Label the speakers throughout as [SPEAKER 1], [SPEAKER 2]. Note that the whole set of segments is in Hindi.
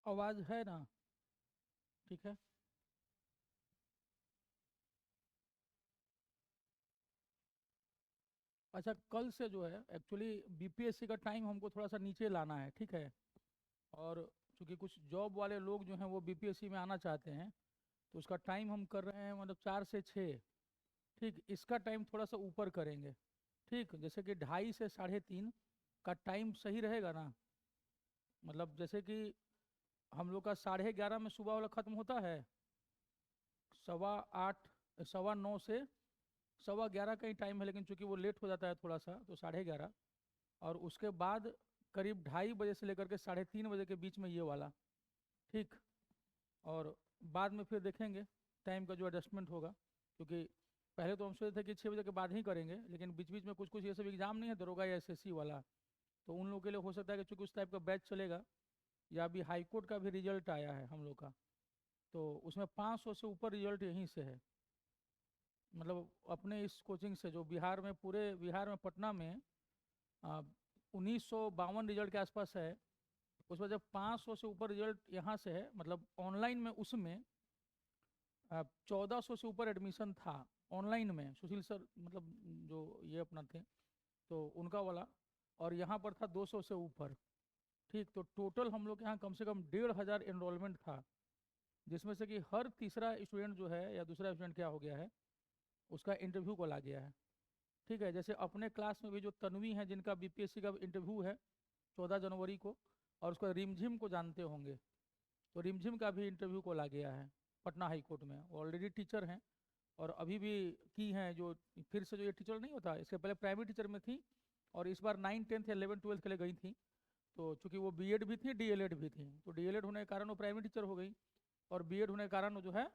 [SPEAKER 1] आवाज़ है ना? ठीक है। अच्छा, कल से जो है एक्चुअली बीपीएससी का टाइम हमको थोड़ा सा नीचे लाना है, ठीक है। और चूंकि कुछ जॉब वाले लोग जो हैं वो बीपीएससी में आना चाहते हैं, तो उसका टाइम हम कर रहे हैं मतलब 4 से 6। ठीक, इसका टाइम थोड़ा सा ऊपर करेंगे। ठीक, जैसे कि 2:30 से 3:30 का टाइम सही रहेगा ना? मतलब जैसे कि हम लोग का 11:30 में सुबह वाला ख़त्म होता है, 8:15 9:15 से 11:15 का ही टाइम है, लेकिन चूंकि वो लेट हो जाता है थोड़ा सा तो 11:30। और उसके बाद करीब 2:30 बजे से लेकर के 3:30 बजे के बीच में ये वाला। ठीक। और बाद में फिर देखेंगे टाइम का जो एडजस्टमेंट होगा, क्योंकि पहले तो हम सोचे थे कि 6 बजे के बाद ही करेंगे, लेकिन बीच बीच में कुछ कुछ ये सब एग्ज़ाम नहीं है दरोगा या एसएससी वाला, तो उन लोगों के लिए हो सकता है कि चूंकि उस टाइप का बैच चलेगा। या अभी हाई कोर्ट का भी रिजल्ट आया है हम लोग का, तो उसमें 500 से ऊपर रिजल्ट यहीं से है। मतलब अपने इस कोचिंग से, जो बिहार में, पूरे बिहार में पटना में 1952 रिजल्ट के आसपास है। उसमें जब 500 से ऊपर रिजल्ट यहाँ से है, मतलब ऑनलाइन में, उसमें 1400 से ऊपर एडमिशन था ऑनलाइन में, सुशील सर मतलब जो ये अपना थे, तो उनका वाला। और यहाँ पर था 200 से ऊपर। ठीक, तो टोटल हम लोग के यहाँ कम से कम 1,500 एनरोलमेंट था, जिसमें से कि हर तीसरा स्टूडेंट जो है या दूसरा स्टूडेंट क्या हो गया है, उसका इंटरव्यू कॉल आ गया है। ठीक है, जैसे अपने क्लास में भी जो तन्वी है जिनका बीपीएससी का इंटरव्यू है 14 जनवरी को, और उसको रिमझिम को जानते होंगे, तो रिमझिम का भी इंटरव्यू कॉल आ गया है पटना हाई कोर्ट में। वो ऑलरेडी टीचर हैं और अभी भी की हैं, जो फिर से जो ये टीचर नहीं होता, इसके पहले प्राइमरी टीचर में थी और इस बार 9 10 या 11 12 के लिए गई थी। तो चूंकि वो बीएड भी थी डीएलएड भी थी, तो डीएलएड होने के कारण वो प्राइमरी टीचर हो गई, और बीएड होने के कारण वो जो है,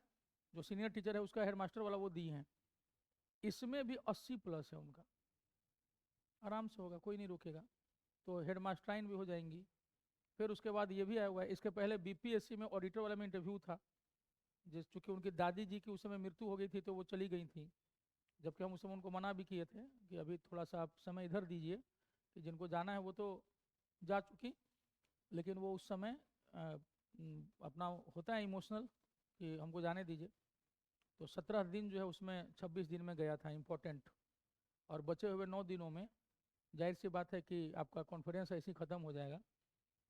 [SPEAKER 1] जो सीनियर टीचर है उसका हेडमास्टर वाला वो दी हैं। इसमें भी 80+ है उनका, आराम से होगा, कोई नहीं रोकेगा। तो हेडमास्टराइन भी हो जाएंगी। फिर उसके बाद ये भी आया हुआ है, इसके पहले बीपीएससी में ऑडिटर वाले में इंटरव्यू था, जिस चूंकि उनकी दादी जी की उस समय मृत्यु हो गई थी तो वो चली गई थी, जबकि हम उस समय उनको मना भी किए थे कि अभी थोड़ा सा आप समय इधर दीजिए, कि जिनको जाना है वो तो जा चुकी, लेकिन वो उस समय अपना होता है इमोशनल कि हमको जाने दीजिए। तो 17 दिन जो है उसमें 26 दिन में गया था इम्पोर्टेंट, और बचे हुए 9 दिनों में जाहिर सी बात है कि आपका कॉन्फिडेंस ऐसे ही ख़त्म हो जाएगा।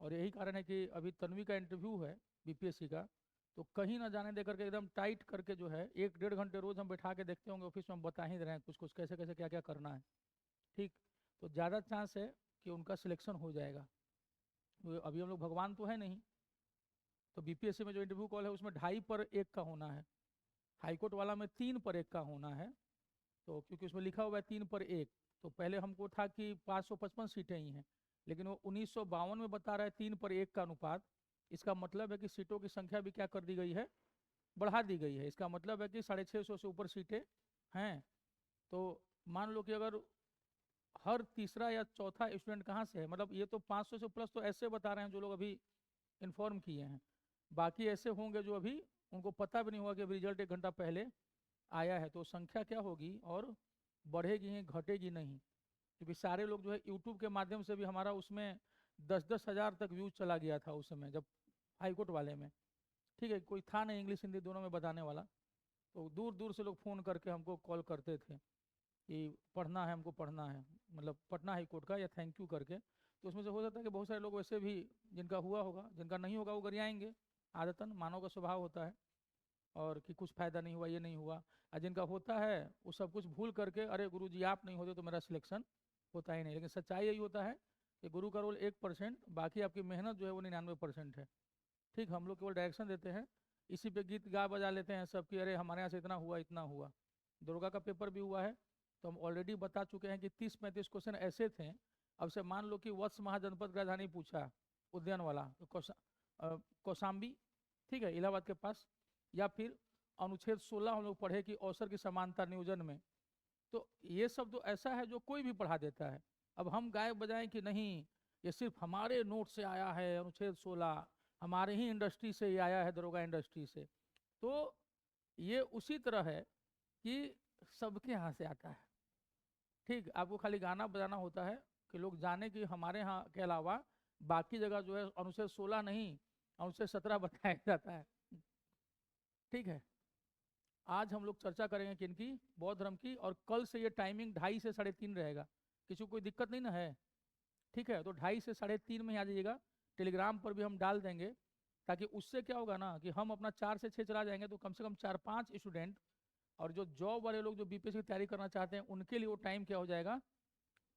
[SPEAKER 1] और यही कारण है कि अभी तन्वी का इंटरव्यू है बीपीएससी का, तो कहीं ना जाने दे करके एकदम टाइट करके जो है 1 1.5 घंटे रोज हम बैठा के देखते होंगे ऑफिस में, हम बता ही दे रहे हैं कुछ कुछ कैसे कैसे क्या क्या करना है। ठीक, तो ज़्यादा चांस है कि उनका सिलेक्शन हो जाएगा। तो अभी हम लोग भगवान तो है नहीं, तो बीपीएससी में जो इंटरव्यू कॉल है उसमें 2:50 पर 1 का होना है, हाईकोर्ट वाला में 3 पर 1 का होना है। तो क्योंकि उसमें लिखा हुआ है 3 पर 1, तो पहले हमको था कि 555 सीटें ही हैं, लेकिन वो 1952 में बता रहा है 3 पर 1 का अनुपात। इसका मतलब है कि सीटों की संख्या भी क्या कर दी गई है, बढ़ा दी गई है। इसका मतलब है कि 650 से ऊपर सीटें हैं। तो मान लो कि अगर हर तीसरा या चौथा स्टूडेंट कहाँ से है, मतलब ये तो 500 से प्लस तो ऐसे बता रहे हैं जो लोग अभी इन्फॉर्म किए हैं, बाकी ऐसे होंगे जो अभी उनको पता भी नहीं हुआ कि अभी रिजल्ट 1 घंटा पहले आया है। तो संख्या क्या होगी, और बढ़ेगी ही, घटेगी नहीं, क्योंकि सारे लोग जो है यूट्यूब के माध्यम से भी, हमारा उसमें 10 10 हज़ार तक व्यूज चला गया था उस समय जब हाईकोर्ट वाले में। ठीक है, कोई था नहीं इंग्लिश हिंदी दोनों में बताने वाला, तो दूर दूर से लोग फ़ोन करके हमको कॉल करते थे कि पढ़ना है, हमको पढ़ना है, मतलब पटना हाई कोर्ट का, या थैंक यू करके। तो उसमें से हो जाता है कि बहुत सारे लोग वैसे भी, जिनका हुआ होगा, जिनका नहीं होगा वो गरियाएंगे, आदतन मानव का स्वभाव होता है, और कि कुछ फ़ायदा नहीं हुआ, ये नहीं हुआ। और जिनका होता है वो सब कुछ भूल करके, अरे गुरु जी आप नहीं होते तो मेरा सिलेक्शन होता ही नहीं। लेकिन सच्चाई यही होता है कि गुरु का रोल 1%, बाकी आपकी मेहनत जो है वो 99% है। ठीक, हम लोग केवल डायरेक्शन देते हैं, इसी पे गीत गा बजा लेते हैं सब कि अरे हमारे यहाँ से इतना हुआ इतना हुआ। दुर्गा का पेपर भी हुआ है, तो हम ऑलरेडी बता चुके हैं कि 30 35 क्वेश्चन ऐसे थे। अब से मान लो कि वत्स महाजनपद की राजधानी पूछा, उद्यान वाला, तो कौशाम्बी, ठीक है, इलाहाबाद के पास। या फिर अनुच्छेद 16 हम लोग पढ़े कि अवसर की समानता नियोजन में। तो ये सब तो ऐसा है जो कोई भी पढ़ा देता है। अब हम गाय बजाएं कि नहीं, ये सिर्फ हमारे नोट से आया है अनुच्छेद 16, हमारे ही इंडस्ट्री से ये आया है, दरोगा इंडस्ट्री से। तो ये उसी तरह है कि सबके यहाँ से आता है। ठीक, आपको खाली गाना बजाना होता है कि लोग जाने कि हमारे यहाँ के अलावा बाकी जगह जो है अनुच्छेद 16 नहीं, उनसे 17 बताया जाता है। ठीक है, आज हम लोग चर्चा करेंगे किनकी, बौद्ध धर्म की। और कल से ये टाइमिंग 2:30 से 3:30 रहेगा। किसी को कोई दिक्कत नहीं ना है? ठीक है, तो 2:30 से 3:30 में आ जाइएगा। टेलीग्राम पर भी हम डाल देंगे, ताकि उससे क्या होगा ना कि हम अपना 4 से 6 चला जाएंगे, तो कम से कम 4-5 स्टूडेंट और जो जॉब वाले लोग जो बीपीएससी की तैयारी करना चाहते हैं उनके लिए वो टाइम क्या हो जाएगा,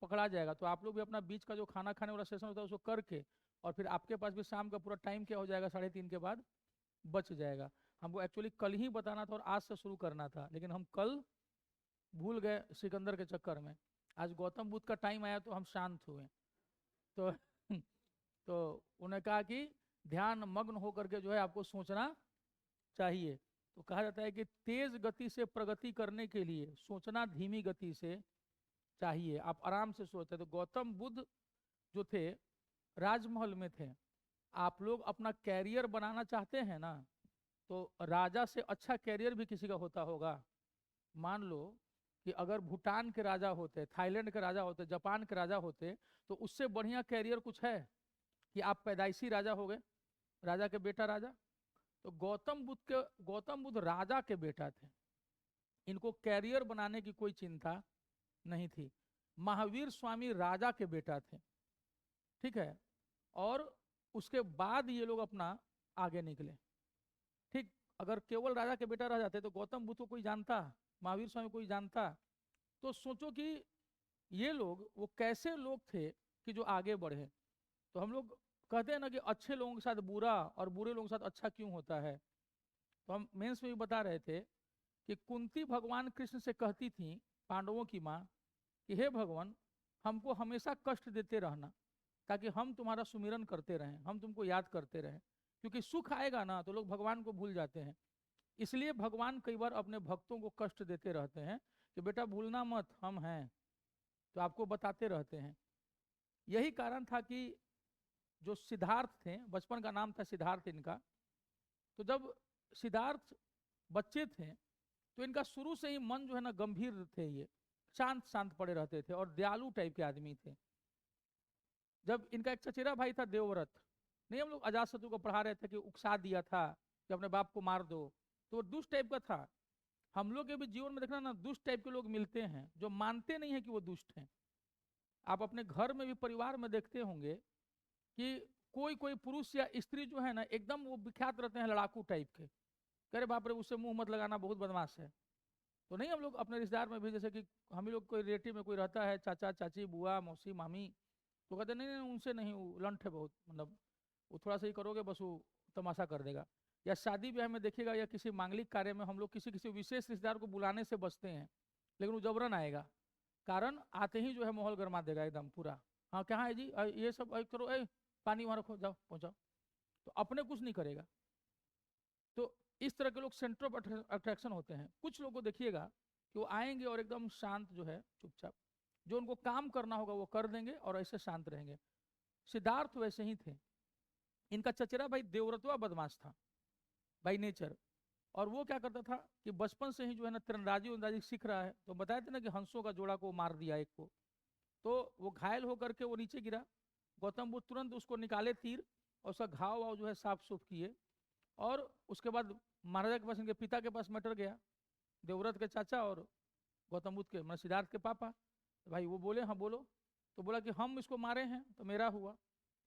[SPEAKER 1] पकड़ा जाएगा। तो आप लोग भी अपना बीच का जो खाना खाने वाला सेशन होता है उसको करके, और फिर आपके पास भी शाम का पूरा टाइम क्या हो जाएगा, 3:30 के बाद बच जाएगा। हमको एक्चुअली कल ही बताना था और आज से शुरू करना था, लेकिन हम कल भूल गए सिकंदर के चक्कर में। आज गौतम बुद्ध का टाइम आया तो हम शांत हुए। तो तो उन्होंने कहा कि ध्यान मग्न होकर के जो है आपको सोचना चाहिए। तो कहा जाता है कि तेज गति से प्रगति करने के लिए सोचना धीमी गति से चाहिए, आप आराम से सोचते। तो गौतम बुद्ध जो थे राजमहल में थे। आप लोग अपना कैरियर बनाना चाहते हैं ना, तो राजा से अच्छा कैरियर भी किसी का होता होगा। मान लो कि अगर भूटान के राजा होते, थाईलैंड के राजा होते, जापान के राजा होते, तो उससे बढ़िया कैरियर कुछ है कि आप पैदाइशी राजा हो गए, राजा के बेटा राजा। तो गौतम बुद्ध राजा के बेटा थे, इनको कैरियर बनाने की कोई चिंता नहीं थी। महावीर स्वामी राजा के बेटा थे, ठीक है, और उसके बाद ये लोग अपना आगे निकले। ठीक, अगर केवल राजा के बेटा रह जाते तो गौतम बुद्ध को कोई जानता, महावीर स्वामी कोई जानता? तो सोचो कि ये लोग वो कैसे लोग थे कि जो आगे बढ़े। तो हम लोग कहते हैं ना कि अच्छे लोगों के साथ बुरा और बुरे लोगों के साथ अच्छा क्यों होता है। तो हम मेंस में भी बता रहे थे कि कुंती भगवान कृष्ण से कहती थी, पांडवों की माँ, कि हे भगवान, हमको हमेशा कष्ट देते रहना, ताकि हम तुम्हारा सुमिरन करते रहें, हम तुमको याद करते रहें। क्योंकि सुख आएगा ना तो लोग भगवान को भूल जाते हैं। इसलिए भगवान कई बार अपने भक्तों को कष्ट देते रहते हैं कि बेटा भूलना मत, हम हैं। तो आपको बताते रहते हैं। यही कारण था कि जो सिद्धार्थ थे, बचपन का नाम था सिद्धार्थ इनका, तो जब सिद्धार्थ बच्चे थे तो इनका शुरू से ही मन जो है ना गंभीर थे, ये शांत शांत पड़े रहते थे और दयालु टाइप के आदमी थे। जब इनका एक चचेरा भाई था देवव्रत, नहीं हम लोग अजातशत्रु को पढ़ा रहे थे कि उकसा दिया था कि अपने बाप को मार दो, तो वो दुष्ट टाइप का था। हम लोग के भी जीवन में देखना ना, दुष्ट टाइप के लोग मिलते हैं जो मानते नहीं है कि वो दुष्ट हैं। आप अपने घर में भी परिवार में देखते होंगे कि कोई कोई पुरुष या स्त्री जो है ना एकदम वो विख्यात रहते हैं लड़ाकू टाइप के, कह रहे बाप रे उससे मुंह मत लगाना, बहुत बदमाश है। तो नहीं हम लोग अपने रिश्तेदार में भी, जैसे कि हम ही लोग कोई रिलेटिव में कोई रहता है, चाचा चाची बुआ मौसी मामी, तो कहते नहीं नहीं उनसे नहीं, वो लंठ है बहुत, मतलब वो थोड़ा सा ही करोगे बस वो तमाशा कर देगा। या शादी ब्याह में देखिएगा या किसी मांगलिक कार्य में हम लोग किसी किसी विशेष रिश्तेदार को बुलाने से बचते हैं, लेकिन वो जबरन आएगा, कारण आते ही जो है माहौल गर्मा देगा एकदम पूरा। हाँ क्या है जी, ये सब करो, पानी वहाँ रखो, जाओ पहुँचाओ, तो अपने कुछ नहीं करेगा। तो इस तरह के लोग सेंटर ऑफ अट्रैक्शन होते हैं। कुछ लोग को देखिएगा कि वो आएंगे और एकदम शांत जो है चुपचाप, जो उनको काम करना होगा वो कर देंगे और ऐसे शांत रहेंगे। सिद्धार्थ वैसे ही थे। इनका चचेरा भाई देवव्रतवा बदमाश था बाई नेचर, और वो क्या करता था कि बचपन से ही जो है ना तीरंदाजी उंदाजी सीख रहा है। तो बताए थे ना कि हंसों का जोड़ा को मार दिया एक को, तो वो घायल होकर के वो नीचे गिरा। गौतम बुद्ध तुरंत उसको निकाले तीर और उसका घाव वाव जो है साफ सुफ किए, और उसके बाद महाराजा के पास, इनके पिता के पास मैटर गया, देवव्रत के चाचा और गौतम बुद्ध के मतलब सिद्धार्थ के पापा। तो भाई वो बोले हाँ बोलो, तो बोला कि हम इसको मारे हैं तो मेरा हुआ।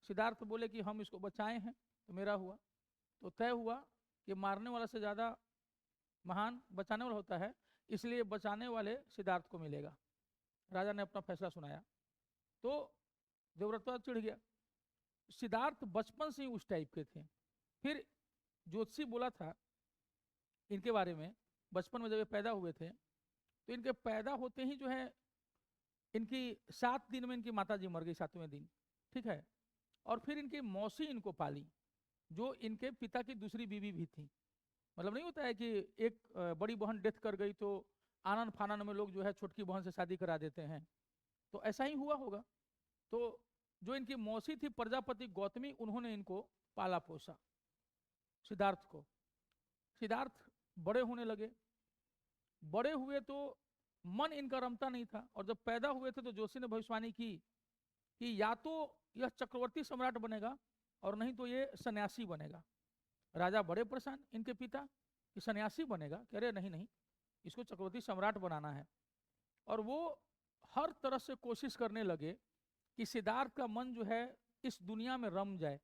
[SPEAKER 1] सिद्धार्थ बोले कि हम इसको बचाए हैं तो मेरा हुआ। तो तय हुआ कि मारने वाला से ज़्यादा महान बचाने वाला होता है, इसलिए बचाने वाले सिद्धार्थ को मिलेगा। राजा ने अपना फैसला सुनाया, तो देवव्रत चिढ़ गया। सिद्धार्थ बचपन से ही उस टाइप के थे। फिर ज्योतिषी बोला था इनके बारे में, बचपन में जब ये पैदा हुए थे तो इनके पैदा होते ही जो है इनकी 7 दिन में इनकी माता जी मर गई, 7वें दिन, ठीक है। और फिर इनकी मौसी इनको पाली, जो इनके पिता की दूसरी बीवी भी थी। मतलब नहीं होता है कि एक बड़ी बहन डेथ कर गई तो आनन फानन में लोग जो है छोटकी बहन से शादी करा देते हैं, तो ऐसा ही हुआ होगा। तो जो इनकी मौसी थी प्रजापति गौतमी, उन्होंने इनको पाला पोसा सिद्धार्थ को। सिद्धार्थ बड़े होने लगे, बड़े हुए तो मन इनका रमता नहीं था, और जब पैदा हुए थे तो जोशी ने भविष्यवाणी की कि या तो यह चक्रवर्ती सम्राट बनेगा और नहीं तो ये सन्यासी बनेगा। राजा बड़े परेशान, इनके पिता, कि सन्यासी बनेगा, कह रहे नहीं नहीं, इसको चक्रवर्ती सम्राट बनाना है। और वो हर तरह से कोशिश करने लगे कि सिद्धार्थ का मन जो है इस दुनिया में रम जाए।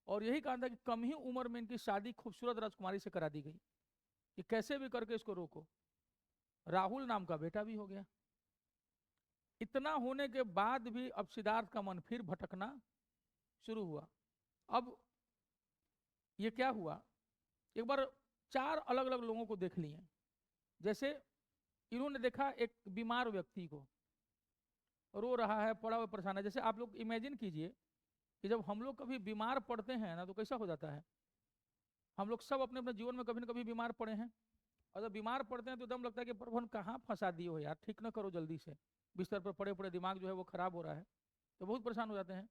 [SPEAKER 1] और यही कारण था कि कम ही उम्र में इनकी शादी खूबसूरत राजकुमारी से करा दी गई कि कैसे भी करके इसको रोको। राहुल नाम का बेटा भी हो गया। इतना होने के बाद भी अब सिद्धार्थ का मन फिर भटकना शुरू हुआ। अब ये क्या हुआ, एक बार 4 अलग अलग लोगों को देख लिए। जैसे इन्होंने देखा एक बीमार व्यक्ति को, रो रहा है, पड़ा हुआ परेशान है। जैसे आप लोग इमेजिन कीजिए कि जब हम लोग कभी बीमार पड़ते हैं ना, तो कैसा हो जाता है। हम लोग सब अपने अपने जीवन में कभी ना कभी बीमार पड़े हैं, और जब बीमार पड़ते हैं तो एकदम लगता है कि प्रभु कहाँ फंसा दिए हो यार, ठीक ना करो जल्दी से, बिस्तर पर पड़े पड़े दिमाग जो है वो खराब हो रहा है, तो बहुत परेशान हो जाते हैं।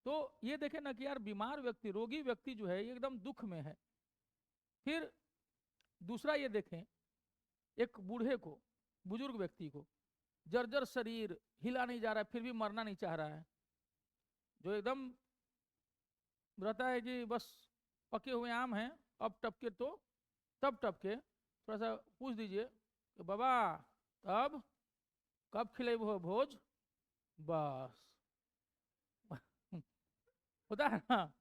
[SPEAKER 1] तो ये देखें ना कि यार बीमार व्यक्ति, रोगी व्यक्ति जो है ये एकदम दुख में है। फिर दूसरा ये देखें, एक बूढ़े को, बुजुर्ग व्यक्ति को, जर्जर शरीर, हिला नहीं जा रहा है, फिर भी मरना नहीं चाह रहा है, जो एकदम रहता है कि बस पके हुए आम हैं, अब टपके तो तब टपके। थोड़ा सा पूछ दीजिए कि बाबा तब कब खिलेबो भोज, बस होता है ना।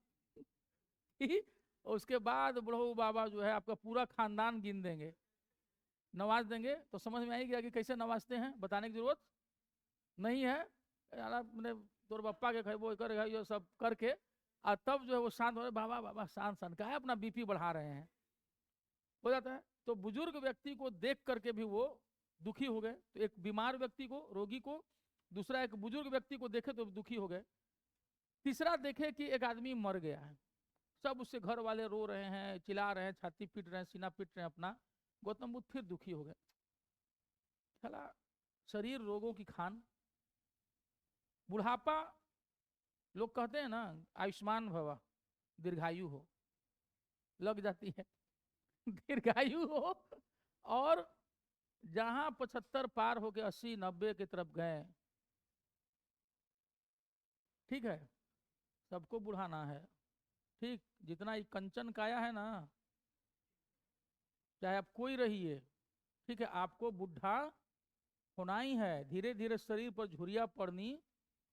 [SPEAKER 1] उसके बाद बुढ़ऊ बाबा जो है आपका पूरा खानदान गिन देंगे, नवाज देंगे। तो समझ में आई गया कि कैसे नवाजते हैं, बताने की जरूरत नहीं है। मैंने तोर बप्पा के खाई वो कर ये सब करके, और तब जो है वो शांत हो रहे, बाबा बाबा शांत शांत, का है अपना बीपी बढ़ा रहे हैं, हो जाता है। तो बुजुर्ग व्यक्ति को देख करके भी वो दुखी हो गए। तो एक बीमार व्यक्ति को, रोगी को, दूसरा एक बुजुर्ग व्यक्ति को देखे तो दुखी हो गए। तीसरा देखे कि एक आदमी मर गया है, सब उससे घर वाले रो रहे हैं, चिल्ला रहे हैं, छाती पीट रहे हैं, सीना पीट रहे हैं अपना। गौतम बुद्ध फिर दुखी हो गए। चला शरीर रोगों की खान, बुढ़ापा, लोग कहते हैं ना आयुष्मान भवा, दीर्घायु हो, लग जाती है दीर्घायु हो। और जहां 75 पार होके 80-90 की तरफ गए, ठीक है, सबको बुढ़ाना है, ठीक, जितना ये कंचन काया है ना, चाहे आप कोई रहिए, ठीक है, आपको बुढ़ा होना ही है। धीरे धीरे शरीर पर झुर्रियां पड़नी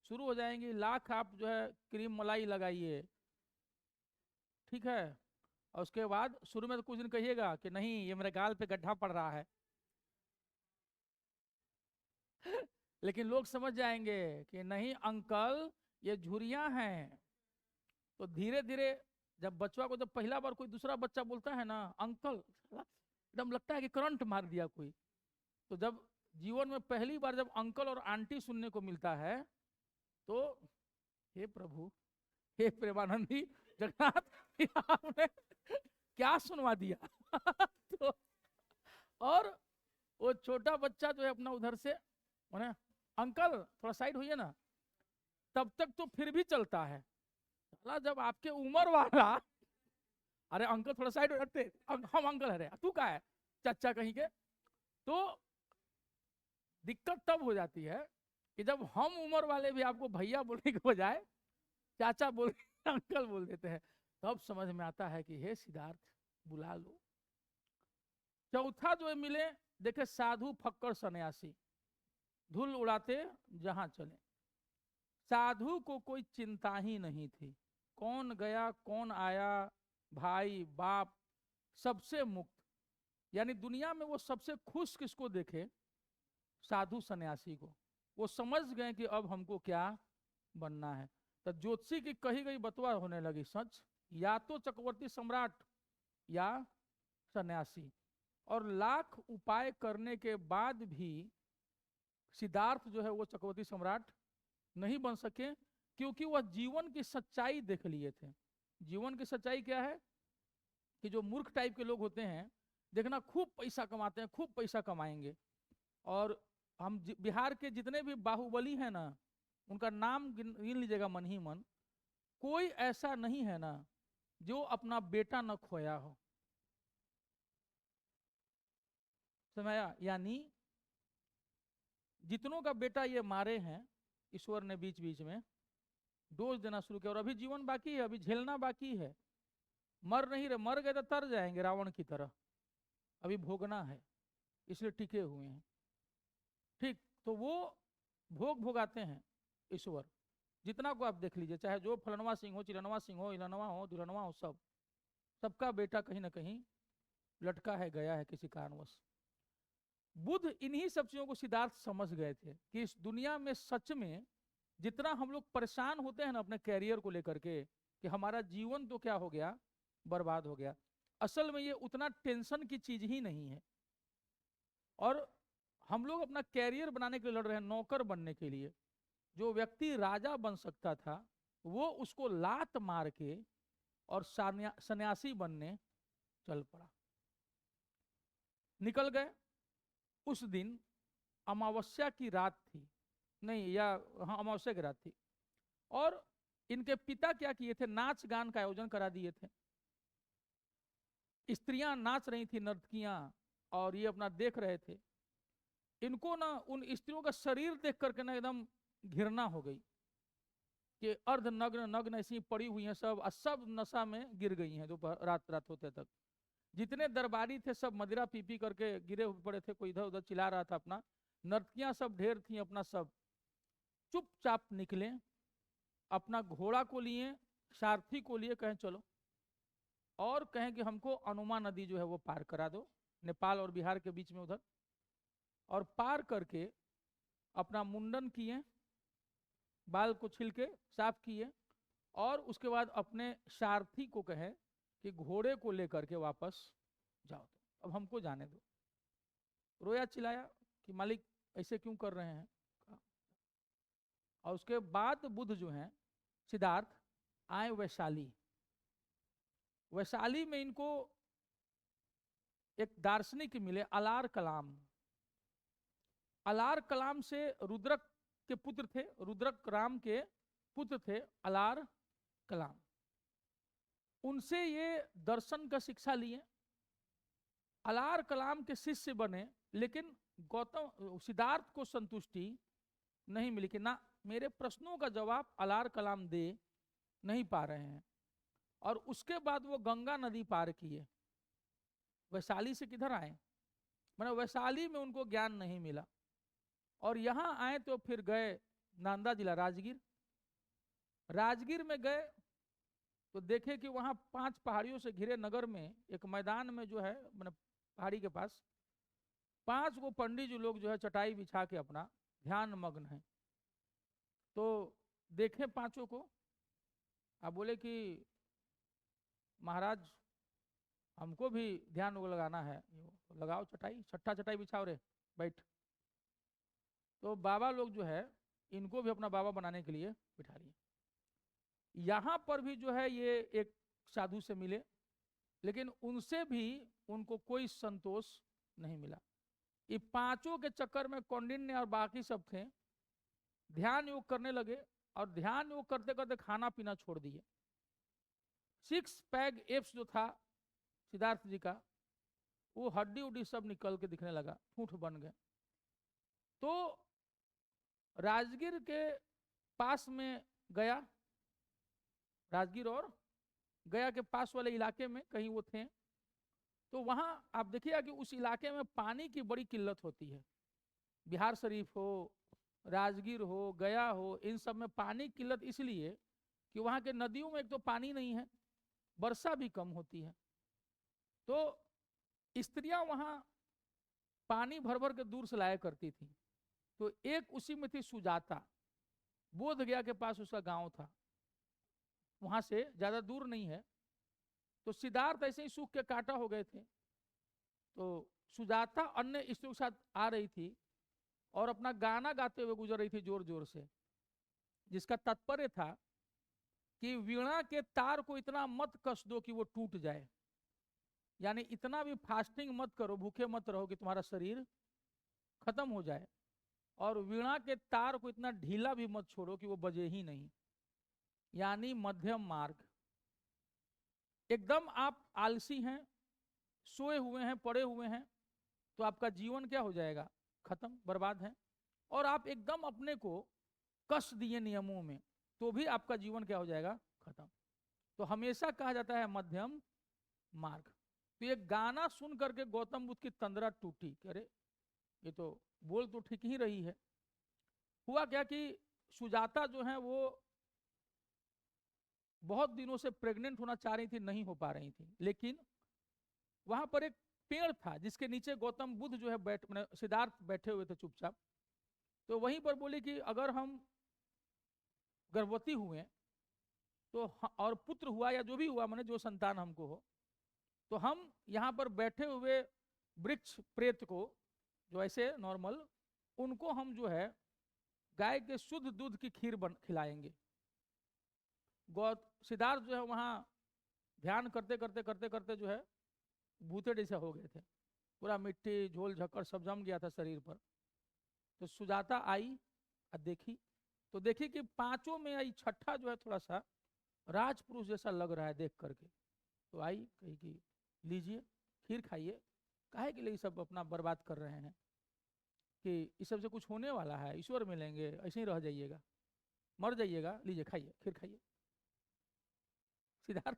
[SPEAKER 1] शुरू हो जाएंगी, लाख आप जो है क्रीम मलाई लगाइए, ठीक है। और उसके बाद शुरू में तो कुछ दिन कहिएगा कि नहीं ये मेरे गाल पे गड्ढा पड़ रहा है लेकिन लोग समझ जाएंगे कि नहीं अंकल ये झुर्रियां हैं। तो धीरे धीरे जब बच्चा को, जब पहला बार कोई दूसरा बच्चा बोलता है ना अंकल, एकदम लगता है कि करंट मार दिया कोई। तो जब जीवन में पहली बार जब अंकल और आंटी सुनने को मिलता है, तो हे प्रभु, हे प्रेमानंदी जगन्नाथ आपने क्या सुनवा दिया तो और वो छोटा बच्चा जो है अपना उधर से उन्हें, अंकल थोड़ा साइड होइए ना, तब तक तो फिर भी चलता है। जब आपके उम्र वाला, अरे अंकल थोड़ा साइड हो जाते, हम अंकल है, तू का है चाचा कहीं के। तो दिक्कत तब हो जाती है कि जब हम उम्र वाले भी आपको भैया बोलने के बजाय चाचा बोल अंकल बोल देते हैं, तब समझ में आता है कि हे सिद्धार्थ बुला लो। चौथा जो मिले, देखे साधु फक्कर सन्यासी, धूल उड़ाते जहां चले। साधु को कोई चिंता ही नहीं थी, कौन गया कौन आया, भाई बाप सबसे मुक्त। यानी दुनिया में वो सबसे खुश किसको देखे, साधु सन्यासी को। वो समझ गए कि अब हमको क्या बनना है। तो ज्योतिषी की कही गई बतवा होने लगी सच, या तो चक्रवर्ती सम्राट या सन्यासी। और लाख उपाय करने के बाद भी सिद्धार्थ जो है वो चक्रवर्ती सम्राट नहीं बन सके, क्योंकि वह जीवन की सच्चाई देख लिए थे। जीवन की सच्चाई क्या है कि जो मूर्ख टाइप के लोग होते हैं, देखना खूब पैसा कमाते हैं, खूब पैसा कमाएंगे। और हम बिहार के जितने भी बाहुबली हैं ना, उनका नाम गिन लीजिएगा मन ही मन, कोई ऐसा नहीं है ना जो अपना बेटा न खोया हो। समझा? यानी जितनों का बेटा ये मारे हैं ईश्वर ने बीच बीच में, डोज देना शुरू किया, और अभी जीवन बाकी है, अभी झेलना बाकी है। मर नहीं रहे, मर गए तो तर जाएंगे रावण की तरह, अभी भोगना है, इसलिए टिके हुए हैं। ठीक, तो वो भोग भोगाते हैं ईश्वर। जितना को आप देख लीजिए, चाहे जो फलनवा सिंह हो, चिरनवा सिंह हो, इलनवा हो, दुल्हनवा हो, सबका बेटा कहीं ना कहीं लटका है, गया है किसी कारणवश। बुद्ध इन्हीं सब चीजों को सिद्धार्थ समझ गए थे कि इस दुनिया में सच में जितना हम लोग परेशान होते हैं ना अपने कैरियर को लेकर के, कि हमारा जीवन तो क्या हो गया, बर्बाद हो गया, असल में ये उतना टेंशन की चीज ही नहीं है। और हम लोग अपना कैरियर बनाने के लिए लड़ रहे हैं, नौकर बनने के लिए। जो व्यक्ति राजा बन सकता था वो उसको लात मार के और सन्यासी बनने चल पड़ा। निकल गए। उस दिन अमावस्या की रात थी, नहीं, या हाँ, अमावस्या की रात थी। और इनके पिता क्या किए थे, नाच गान का आयोजन करा दिए थे। स्त्रियां नाच रही थी, नर्तकियां, और ये अपना देख रहे थे। इनको ना उन स्त्रियों का शरीर देख करके ना एकदम घृणा हो गई कि अर्ध नग्न नग्न ऐसी पड़ी हुई हैं सब, और सब नशा में गिर गई हैं दोपहर रात रात होते तक। जितने दरबारी थे सब मदिरा पी पी करके गिरे पड़े थे, कोई इधर उधर चिल्ला रहा था अपना। नर्तकियां सब ढेर थी, अपना सब चुपचाप निकले, अपना घोड़ा को लिए, सारथी को लिए, कहें चलो, और कहें कि हमको अनुमा नदी जो है वो पार करा दो, नेपाल और बिहार के बीच में उधर। और पार करके अपना मुंडन किए, बाल को छिलके साफ किए, और उसके बाद अपने सारथी को कहे कि घोड़े को लेकर के वापस जाओ, तो अब हमको जाने दो। रोया चिल्लाया कि मालिक ऐसे क्यों कर रहे हैं। और उसके बाद बुद्ध जो हैं सिद्धार्थ आए वैशाली। वैशाली में इनको एक दार्शनिक मिले, अलार कलाम। अलार कलाम से रुद्रक के पुत्र थे, रुद्रक राम के पुत्र थे अलार कलाम। उनसे ये दर्शन का शिक्षा लिए, अलार कलाम के शिष्य बने। लेकिन गौतम सिद्धार्थ को संतुष्टि नहीं मिली कि ना, मेरे प्रश्नों का जवाब अलार कलाम दे नहीं पा रहे हैं। और उसके बाद वो गंगा नदी पार किए, वैशाली से किधर आए, मतलब वैशाली में उनको ज्ञान नहीं मिला। और यहाँ आए तो फिर गए नांदा जिला राजगीर। राजगीर में गए तो देखे कि वहाँ 5 पहाड़ियों से घिरे नगर में एक मैदान में जो है, मतलब पहाड़ी के पास 5 गो पंडित जी लोग जो है चटाई बिछा के अपना ध्यान मग्न है। तो देखे 5 को, आप बोले कि महाराज हमको भी ध्यान लगाना है। लगाओ चटाई, छठा चटाई बिछाओ रे, बैठ। तो बाबा लोग जो है इनको भी अपना बाबा बनाने के लिए बिठा लिए। यहाँ पर भी जो है ये एक साधु से मिले, लेकिन उनसे भी उनको कोई संतोष नहीं मिला। ये 5 के चक्कर में कौंडिन्य और बाकी सब थे, ध्यान योग करने लगे, और ध्यान योग करते करते खाना पीना छोड़ दिए। 6 पैक एप्स जो था सिद्धार्थ जी का, वो हड्डी उड्डी सब निकल के दिखने लगा, ठूठ बन गए। तो राजगीर के पास में गया, राजगीर और गया के पास वाले इलाके में कहीं वो थे। तो वहां आप देखिएगा कि उस इलाके में पानी की बड़ी किल्लत होती है। बिहार शरीफ हो, राजगीर हो, गया हो, इन सब में पानी की किल्लत इसलिए कि वहां के नदियों में एक तो पानी नहीं है, वर्षा भी कम होती है। तो स्त्रियां वहां पानी भर भर के दूर से लाया करती थी। तो एक उसी में थी सुजाता, बोध गया के पास उसका गांव था, वहां से ज्यादा दूर नहीं है। तो सिद्धार्थ ऐसे ही सूख के काटा हो गए थे। तो सुजाता अन्य स्त्रियों के साथ आ रही थी और अपना गाना गाते हुए गुजर रही थी जोर जोर से, जिसका तात्पर्य था कि वीणा के तार को इतना मत कस दो कि वो टूट जाए, यानी इतना भी फास्टिंग मत करो, भूखे मत रहो कि तुम्हारा शरीर खत्म हो जाए, और वीणा के तार को इतना ढीला भी मत छोड़ो कि वो बजे ही नहीं, यानी मध्यम मार्ग। एकदम आप आलसी हैं, सोए हुए हैं, पड़े हुए हैं, तो आपका जीवन क्या हो जाएगा, खत्म, बर्बाद है। और आप एकदम अपने को कस दिए नियमों में, तो भी आपका जीवन क्या हो जाएगा, खत्म। तो हमेशा कहा जाता है मध्यम मार्ग। तो ये गाना सुन करके गौतम बुद्ध की तंद्रा टूटी, अरे ये तो बोल तो ठीक ही रही है। हुआ क्या कि सुजाता जो है वो बहुत दिनों से प्रेग्नेंट होना चाह रही थी, नहीं हो पा रही थी, लेकिन वहां पर एक पेड़ था जिसके नीचे गौतम बुद्ध जो है सिद्धार्थ बैठे हुए थे चुपचाप। तो वहीं पर बोली कि अगर हम गर्भवती हुए तो और पुत्र हुआ या जो भी हुआ, मैंने जो संतान हमको हो, तो हम यहाँ पर बैठे हुए वृक्ष प्रेत को, जो ऐसे नॉर्मल, उनको हम जो है गाय के शुद्ध दूध की खीर खिलाएंगे। सिद्धार्थ जो है वहां ध्यान करते करते करते करते जो है भूते जैसे हो गए थे, पूरा मिट्टी झोल झक्कर सब जम गया था शरीर पर। तो सुजाता आई और देखी, तो देखी कि पांचों में आई छठा जो है थोड़ा सा राजपुरुष जैसा लग रहा है देख करके। तो आई, कही कि लीजिए खीर खाइए, काहे के लिए सब अपना बर्बाद कर रहे हैं, कि इस सब से कुछ होने वाला है, ईश्वर मिलेंगे, ऐसे ही रह जाइएगा, मर जाइएगा, लीजिए खाइए, खीर खाइए। सिद्धार्थ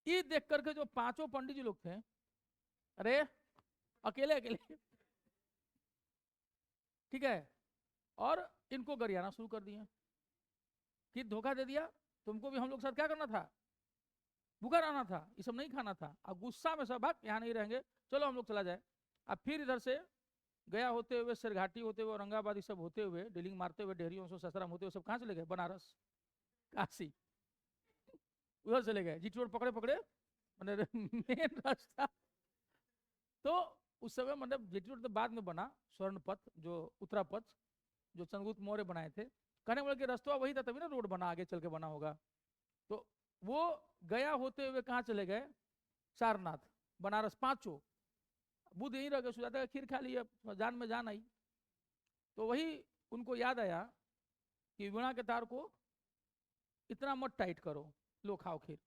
[SPEAKER 1] ये देख करके जो पांचों पंडित जी लोग थे, अरे अकेले अकेले, ठीक है, और इनको गरियाना शुरू कर दिया कि धोखा दे दिया, तुमको भी हम लोग साथ क्या करना था, भूखा रहना था, ये सब नहीं खाना था। अब गुस्सा में सब भाग, यहाँ नहीं रहेंगे, चलो हम लोग चला जाए। अब फिर इधर से गया होते हुए, सिरघाटी होते हुए, औरंगाबाद ये सब होते हुए, डीलिंग मारते हुए, डेहरियों से ससराम होते हुए सब कहाँ चले गए, बनारस, काशी, उधर चले गए, जीटी रोड पकड़े पकड़े, मैंने मेन रास्ता। तो उस समय मतलब जीटी रोड तो बाद में बना, स्वर्ण पथ जो उत्तरा पथ जो चंद्रगुप्त मौर्य बनाए थे, कहने वाले कि रास्ता वही था, तभी ना रोड बना, आगे चल के बना होगा। तो वो गया होते हुए कहाँ चले गए, सारनाथ, बनारस, पांचों। बुद्ध यहीं रह गए, सुजाता का खीर खा लिया, जान में जान आई। तो वही उनको याद आया कि वीणा के तार को इतना मत टाइट करो, लो खाओ खीर,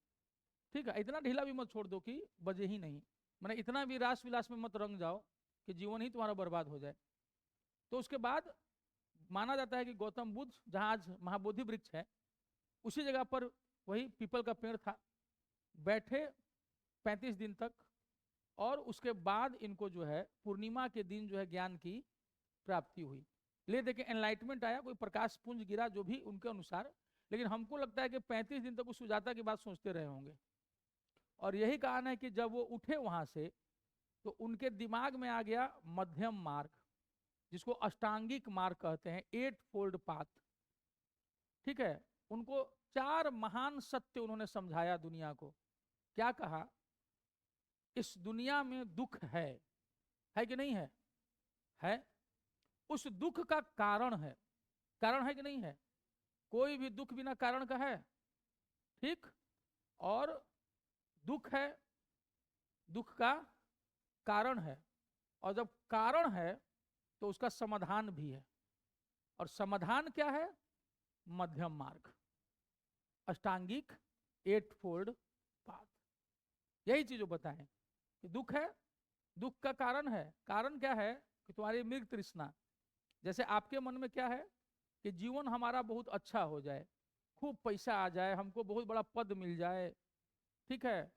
[SPEAKER 1] ठीक है, इतना ढीला भी मत छोड़ दो कि बजे ही नहीं, मैंने इतना भी रास विलास में मत रंग जाओ कि जीवन ही तुम्हारा बर्बाद हो जाए। तो उसके बाद माना जाता है कि गौतम बुद्ध जहाँ आज महाबोधि वृक्ष है, उसी जगह पर वही पीपल का पेड़ था, बैठे 35 दिन तक, और उसके बाद इनको जो है पूर्णिमा के दिन जो है ज्ञान की प्राप्ति हुई। ले देखे एनलाइटमेंट आया, कोई प्रकाश पुंज गिरा, जो भी उनके अनुसार, लेकिन हमको लगता है कि 35 दिन तक उस सुजाता की बात सोचते रहे होंगे। और यही कारण है कि जब वो उठे वहां से, तो उनके दिमाग में आ गया मध्यम मार्ग, जिसको अष्टांगिक मार्ग कहते हैं, 8 फोल्ड पाथ, ठीक है। उनको 4 महान सत्य उन्होंने समझाया दुनिया को। क्या कहा, इस दुनिया में दुख है कि नहीं है, है। उस दुख का कारण है कि नहीं है, कोई भी दुख बिना कारण का है, ठीक। और दुख है, दुख का कारण है, और जब कारण है तो उसका समाधान भी है, और समाधान क्या है, मध्यम मार्ग, अष्टांगिक 8 फोल्ड पाथ। यही चीज बताएं कि दुख है, दुख का कारण है, कारण क्या है कि तुम्हारी मृग तृष्णा। जैसे आपके मन में क्या है कि जीवन हमारा बहुत अच्छा हो जाए, खूब पैसा आ जाए, हमको बहुत बड़ा पद मिल जाए, ठीक है,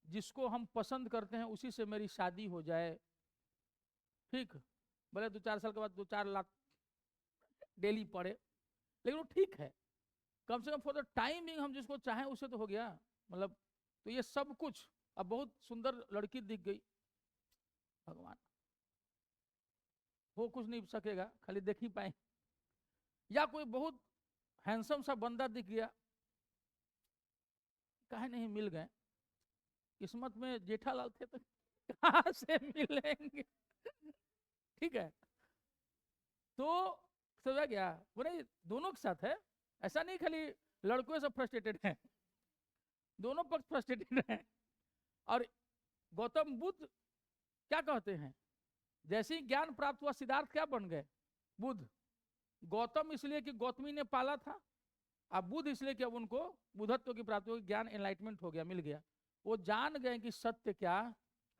[SPEAKER 1] जिसको हम पसंद करते हैं उसी से मेरी शादी हो जाए, ठीक, भले 2-4 साल के बाद 2-4 लाख डेली पड़े, लेकिन वो ठीक है, कम से कम फॉर द टाइमिंग हम जिसको चाहें उससे तो हो गया, मतलब। तो ये सब कुछ, अब बहुत सुंदर लड़की दिख गई, भगवान हो कुछ नहीं सकेगा, खाली देख ही पाए, या कोई बहुत हैंडसम सा बंदा दिख गया, काहे नहीं मिल गए, किस्मत में जेठालाल थे तो कहां से मिलेंगे, ठीक है। तो समझा गया, बोले दोनों के साथ है, ऐसा नहीं खाली लड़कों सब फ्रस्ट्रेटेड हैं, दोनों पक्ष फ्रस्ट्रेटेड हैं। और गौतम बुद्ध क्या कहते हैं, जैसे ही ज्ञान प्राप्त हुआ, सिद्धार्थ क्या बन गए, बुद्ध। गौतम इसलिए कि गौतमी ने पाला था, अब बुद्ध इसलिए कि अब उनको बुद्धत्व की प्राप्ति हो, ज्ञान एनलाइटमेंट हो गया, मिल गया, वो जान गए कि सत्य क्या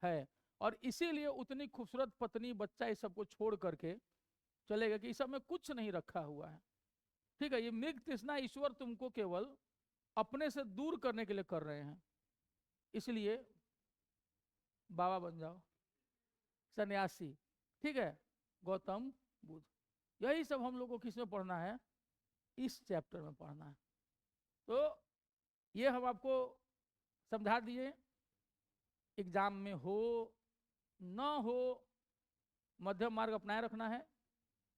[SPEAKER 1] है। और इसीलिए उतनी खूबसूरत पत्नी, बच्चा, इस सबको छोड़ करके चलेगा कि इस सब में कुछ नहीं रखा हुआ है। ठीक है, ये मृग तृष्णा ईश्वर तुमको केवल अपने से दूर करने के लिए कर रहे हैं, इसलिए बाबा बन जाओ, सन्यासी। ठीक है, गौतम बुद्ध, यही सब हम लोग को किसमें पढ़ना है, इस चैप्टर में पढ़ना है। तो ये हम आपको समझा दिए, एग्जाम में हो न हो मध्यम मार्ग अपनाए रखना है,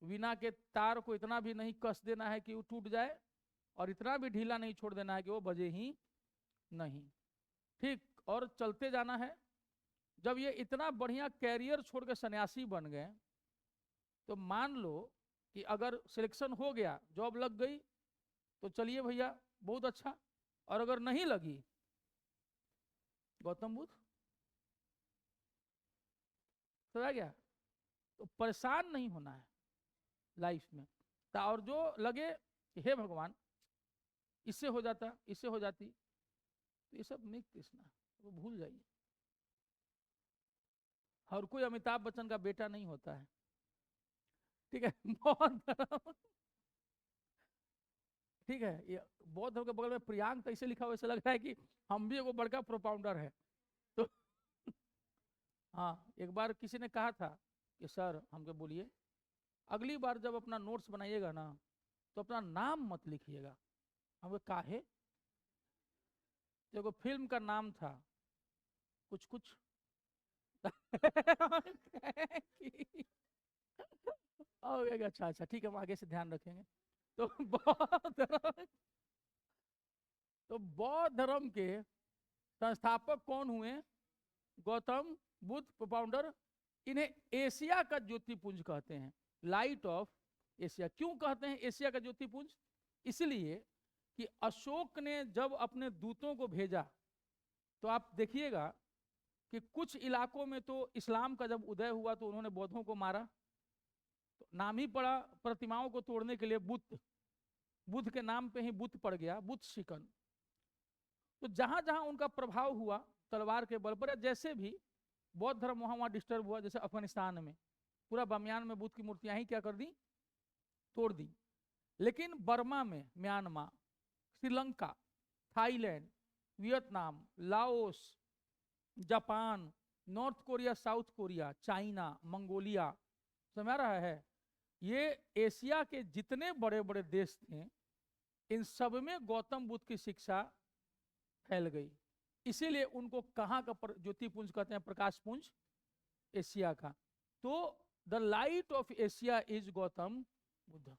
[SPEAKER 1] वीणा के तार को इतना भी नहीं कस देना है कि वो टूट जाए, और इतना भी ढीला नहीं छोड़ देना है कि वो बजे ही नहीं। ठीक, और चलते जाना है। जब ये इतना बढ़िया कैरियर छोड़ के सन्यासी बन गए, तो मान लो कि अगर सिलेक्शन हो गया, जॉब लग गई, तो चलिए भैया बहुत अच्छा, और अगर नहीं लगी, गौतम बुद्ध समझा गया, तो परेशान नहीं होना है लाइफ में। और जो लगे कि हे भगवान इससे हो जाता, इससे हो जाती, तो ये सब मृग तृष्णा, वो भूल जाइए। हर कोई अमिताभ बच्चन का बेटा नहीं होता है। ठीक है, बौद्ध धर्म, ठीक है, ये बौद्ध धर्म के बगल में प्रियांक ऐसे लिखा हुआ, ऐसा लग रहा है कि हम भी एक बड़का प्रोपाउंडर है। तो हाँ, एक बार किसी ने कहा था कि सर हमको बोलिए, अगली बार जब अपना नोट्स बनाइएगा ना, तो अपना नाम मत लिखिएगा। हम काहे, देखो फिल्म का नाम था कुछ कुछ अच्छा अच्छा, ठीक है, हम आगे से ध्यान रखेंगे। तो बौद्ध धर्म, तो बौद्ध धर्म के संस्थापक कौन हुए, गौतम बुद्ध, प्रोपाउंडर। इन्हें एशिया का ज्योतिपुंज कहते हैं, लाइट ऑफ एशिया। क्यों कहते हैं एशिया का ज्योतिपुंज, इसलिए कि अशोक ने जब अपने दूतों को भेजा, तो आप देखिएगा कि कुछ इलाकों में तो इस्लाम का जब उदय हुआ तो उन्होंने बौद्धों को मारा, तो नाम ही पड़ा प्रतिमाओं को तोड़ने के लिए बुद्ध, बुद्ध के नाम पे ही बुद्ध पड़ गया, बुद्ध शिकन। तो जहां जहां उनका प्रभाव हुआ तलवार के बल पर, जैसे भी बौद्ध धर्म वहां वहां डिस्टर्ब हुआ, जैसे अफगानिस्तान में पूरा बामियान में बुद्ध की मूर्तियां ही क्या कर दी, तोड़ दी। लेकिन बर्मा में, Myanmar, Sri Lanka, Thailand, Vietnam, Laos, Japan, north Korea, south Korea, China, Mongolia, समझ रहा है, ये एशिया के जितने बड़े बड़े देश थे, इन सब में गौतम बुद्ध की शिक्षा फैल गई। इसीलिए उनको कहाँ का ज्योतिपुंज कहते हैं, प्रकाश पुंज, एशिया का। तो the light of Asia is Gautam Buddha.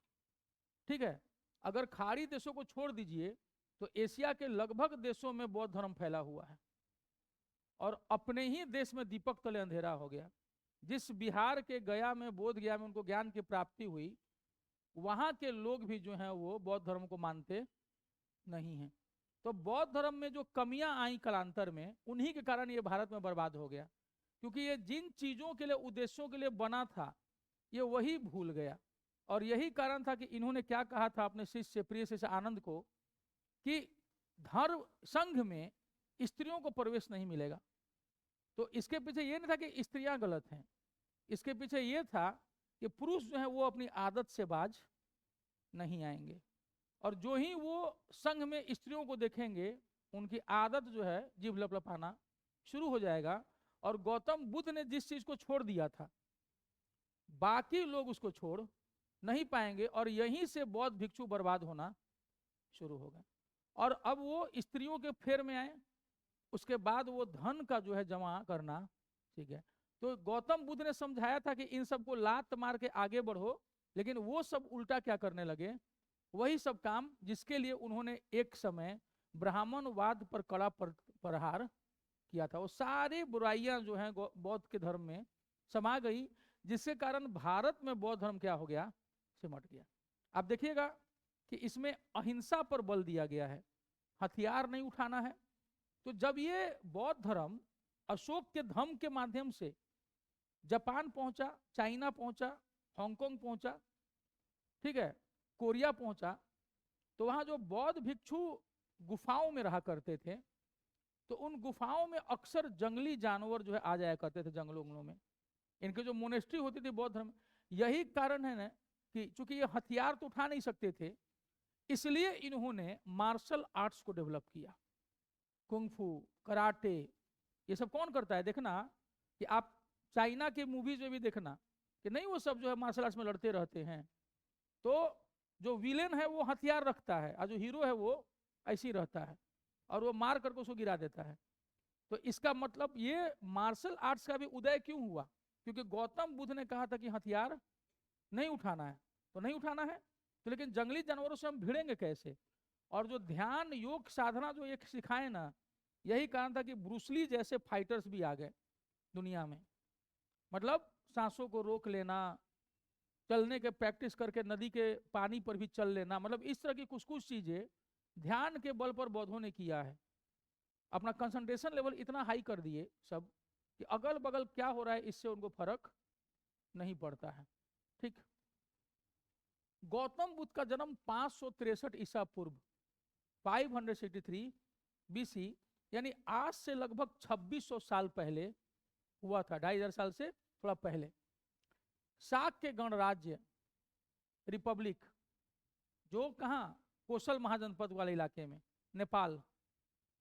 [SPEAKER 1] ठीक है, अगर खाड़ी देशों को छोड़ दीजिए तो एशिया के लगभग देशों में बौद्ध धर्म फैला हुआ है, और अपने ही देश में दीपक तले अंधेरा हो गया। जिस बिहार के गया में, बोध गया में उनको ज्ञान की प्राप्ति हुई, वहां के लोग भी जो हैं वो बौद्ध धर्म को मानते नहीं हैं। तो बौद्ध धर्म में जो कमियां आई कालांतर में, उन्हीं के कारण ये भारत में बर्बाद हो गया, क्योंकि ये जिन चीजों के लिए, उद्देश्यों के लिए बना था, ये वही भूल गया। और यही कारण था कि इन्होंने क्या कहा था अपने शिष्य, प्रिय शिष्य आनंद को, कि धर्म संघ में स्त्रियों को प्रवेश नहीं मिलेगा। तो इसके पीछे ये नहीं था कि स्त्रियां गलत हैं, इसके पीछे ये था कि पुरुष जो है वो अपनी आदत से बाज नहीं आएंगे, और जो ही वो संघ में स्त्रियों को देखेंगे, उनकी आदत जो है जीभ लपलपाना शुरू हो जाएगा। और गौतम बुद्ध ने जिस चीज को छोड़ दिया था, बाकी लोग उसको छोड़ नहीं पाएंगे, और यहीं से बौद्ध भिक्षु बर्बाद होना शुरू हो गए। और अब वो स्त्रियों के फेर में आए, उसके बाद वो धन का जो है जमा करना, ठीक है। तो गौतम बुद्ध ने समझाया था कि इन सबको लात मार के आगे बढ़ो, लेकिन वो सब उल्टा क्या करने लगे, वही सब काम जिसके लिए उन्होंने एक समय ब्राह्मणवाद पर कड़ा प्रहार किया था, वो सारी बुराइयां जो हैं बौद्ध के धर्म में समा गई, जिसके कारण भारत में बौद्ध धर्म क्या हो गया, सिमट गया। आप देखिएगा कि इसमें अहिंसा पर बल दिया गया है, हथियार नहीं उठाना है। तो जब ये बौद्ध धर्म अशोक के धम्म के माध्यम से जापान पहुंचा, चाइना पहुंचा, हांगकांग पहुंचा, ठीक है, कोरिया पहुंचा, तो वहां जो बौद्ध भिक्षु गुफाओं में रहा करते थे, तो उन गुफाओं में अक्सर जंगली जानवर जो है आ जाया करते थे, जंगलों में। इनके जो मोनेस्ट्री होती थी बौद्ध धर्म, यही कारण है ना कि चूंकि ये हथियार तो उठा नहीं सकते थे, इसलिए इन्होंने मार्शल आर्ट्स को डेवलप किया। कुंगफू, कराटे, ये सब कौन करता है? देखना कि आप चाइना के मूवीज में भी देखना कि नहीं, वो सब जो है मार्शल आर्ट्स में लड़ते रहते हैं। तो जो विलेन है वो हथियार रखता है और जो हीरो है वो ऐसे ही रहता है और वो मार करके उसको गिरा देता है। तो इसका मतलब ये मार्शल आर्ट्स का भी उदय क्यों हुआ? क्योंकि गौतम बुद्ध ने कहा था कि हथियार नहीं उठाना है, तो नहीं उठाना है तो लेकिन जंगली जानवरों से हम भिड़ेंगे कैसे? और जो ध्यान योग साधना जो एक सिखाए ना, यही कारण था कि ब्रूसली जैसे फाइटर्स भी आ गए दुनिया में। मतलब सांसों को रोक लेना, चलने के प्रैक्टिस करके नदी के पानी पर भी चल लेना, मतलब इस तरह की कुछ कुछ चीजें ध्यान के बल पर बौद्धों ने किया है। अपना कंसंट्रेशन लेवल इतना हाई कर दिए सब कि अगल बगल क्या हो रहा है इससे उनको फर्क नहीं पड़ता है। ठीक। गौतम बुद्ध का जन्म 563 ईसा पूर्व 563 बीसी, यानी आज से लगभग 2600 साल पहले हुआ था, 2500 साल से थोड़ा पहले। शाक्य गणराज्य रिपब्लिक, जो कहाँ, कोसल महाजनपद वाले इलाके में, नेपाल।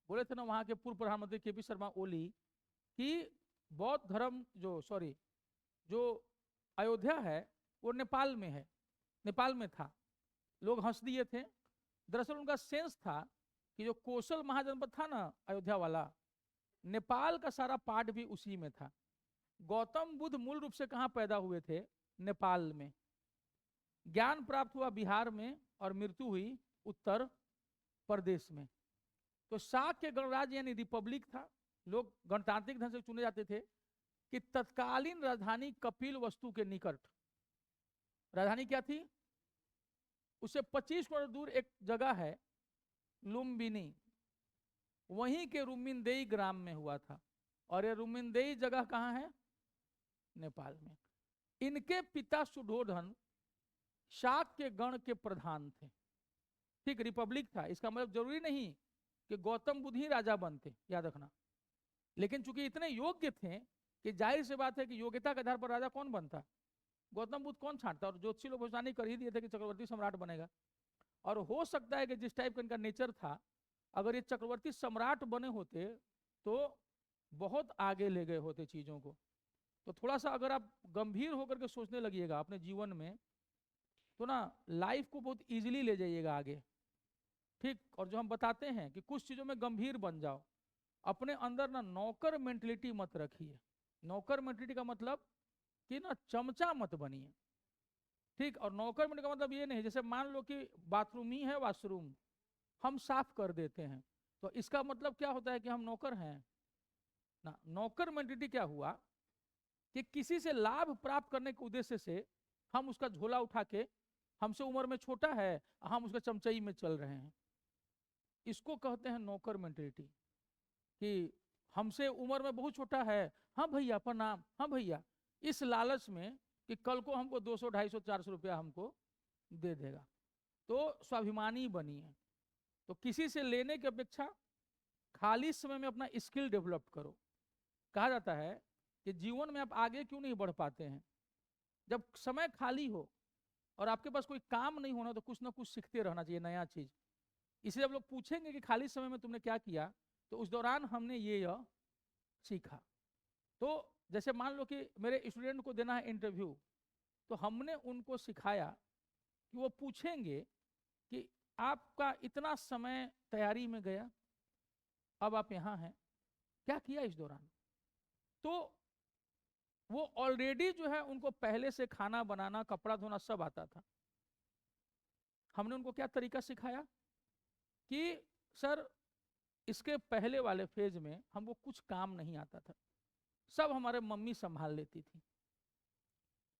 [SPEAKER 1] बोले थे ना वहां के पूर्व प्रधानमंत्री के पी शर्मा ओली कि बौद्ध धर्म जो अयोध्या है वो नेपाल में है, नेपाल में था। लोग हंस दिए थे। दरअसल उनका सेंस था कि जो कोसल महाजनपद था ना अयोध्या वाला, नेपाल का सारा पार्ट भी उसी में था। गौतम बुद्ध मूल रूप से कहाँ पैदा हुए थे? नेपाल में। ज्ञान प्राप्त हुआ बिहार में और मृत्यु हुई उत्तर प्रदेश में। तो शाक्य गणराज्य यानी रिपब्लिक था। लोग गणतांत्रिक ढंग से चुने जाते थे कि तत्कालीन राजधानी कपिल वस्तु के निकट, राजधानी क्या थी? उससे 25 किलोमीटर दूर एक जगह है लुम्बिनी, वहीं के रुमिनदेई ग्राम में हुआ था। और ये रुमिनदेई जगह कहाँ है? नेपाल में। इनके पिता सुधोधन शाक्य गण के प्रधान थे। ठीक, रिपब्लिक था, इसका मतलब जरूरी नहीं कि गौतम बुद्ध ही राजा बनते, याद रखना। लेकिन चूंकि इतने योग्य थे कि जाहिर सी बात है कि योग्यता के आधार पर राजा कौन बनता? गौतम बुद्ध कौन छांटता? और ज्योतिषी लोग भविष्यवाणी कर ही दिए थे कि चक्रवर्ती सम्राट बनेगा। और हो सकता है कि जिस टाइप का इनका नेचर था, अगर ये चक्रवर्ती सम्राट बने होते तो बहुत आगे ले गए होते चीजों को। तो थोड़ा सा अगर आप गंभीर होकर के सोचने लगिएगा अपने जीवन में, तो ना लाइफ को बहुत इजीली ले जाइएगा आगे। ठीक। और जो हम बताते हैं कि कुछ चीजों में गंभीर बन जाओ, अपने अंदर ना नौकर मेंटलिटी मत रखिए। नौकर मेंटलिटी का मतलब कि ना चमचा मत बनिए। ठीक। और नौकर मेंटलिटी का मतलब ये नहीं, जैसे मान लो कि बाथरूम ही है, वॉशरूम हम साफ कर देते हैं, तो इसका मतलब क्या होता है कि हम नौकर हैं ना। नौकर मेंटलिटी क्या हुआ कि किसी से लाभ प्राप्त करने के उद्देश्य से हम उसका झोला उठा के, हमसे उम्र में छोटा है, हम उसके चमचई में चल रहे हैं। इसको कहते हैं नौकर मेंटलिटी। कि हमसे उम्र में बहुत छोटा है, हाँ भैया प्रणाम, हाँ भैया, इस लालच में कि कल को हमको 200 250 400 रुपया हमको दे देगा। तो स्वाभिमानी बनिए। तो किसी से लेने की अपेक्षा खाली समय में अपना स्किल डेवलप करो। कहा जाता है कि जीवन में आप आगे क्यों नहीं बढ़ पाते हैं? जब समय खाली हो और आपके पास कोई काम नहीं होना, तो कुछ ना कुछ सीखते रहना चाहिए, नया चीज। इसलिए जब लोग पूछेंगे कि खाली समय में तुमने क्या किया, तो उस दौरान हमने ये सीखा। तो जैसे मान लो कि मेरे स्टूडेंट को देना है इंटरव्यू, तो हमने उनको सिखाया कि वो पूछेंगे कि आपका इतना समय तैयारी में गया, अब आप यहाँ हैं, क्या किया इस दौरान? तो वो ऑलरेडी जो है उनको पहले से खाना बनाना, कपड़ा धोना सब आता था। हमने उनको क्या तरीका सिखाया कि सर इसके पहले वाले फेज में हमको कुछ काम नहीं आता था, सब हमारे मम्मी संभाल लेती थी।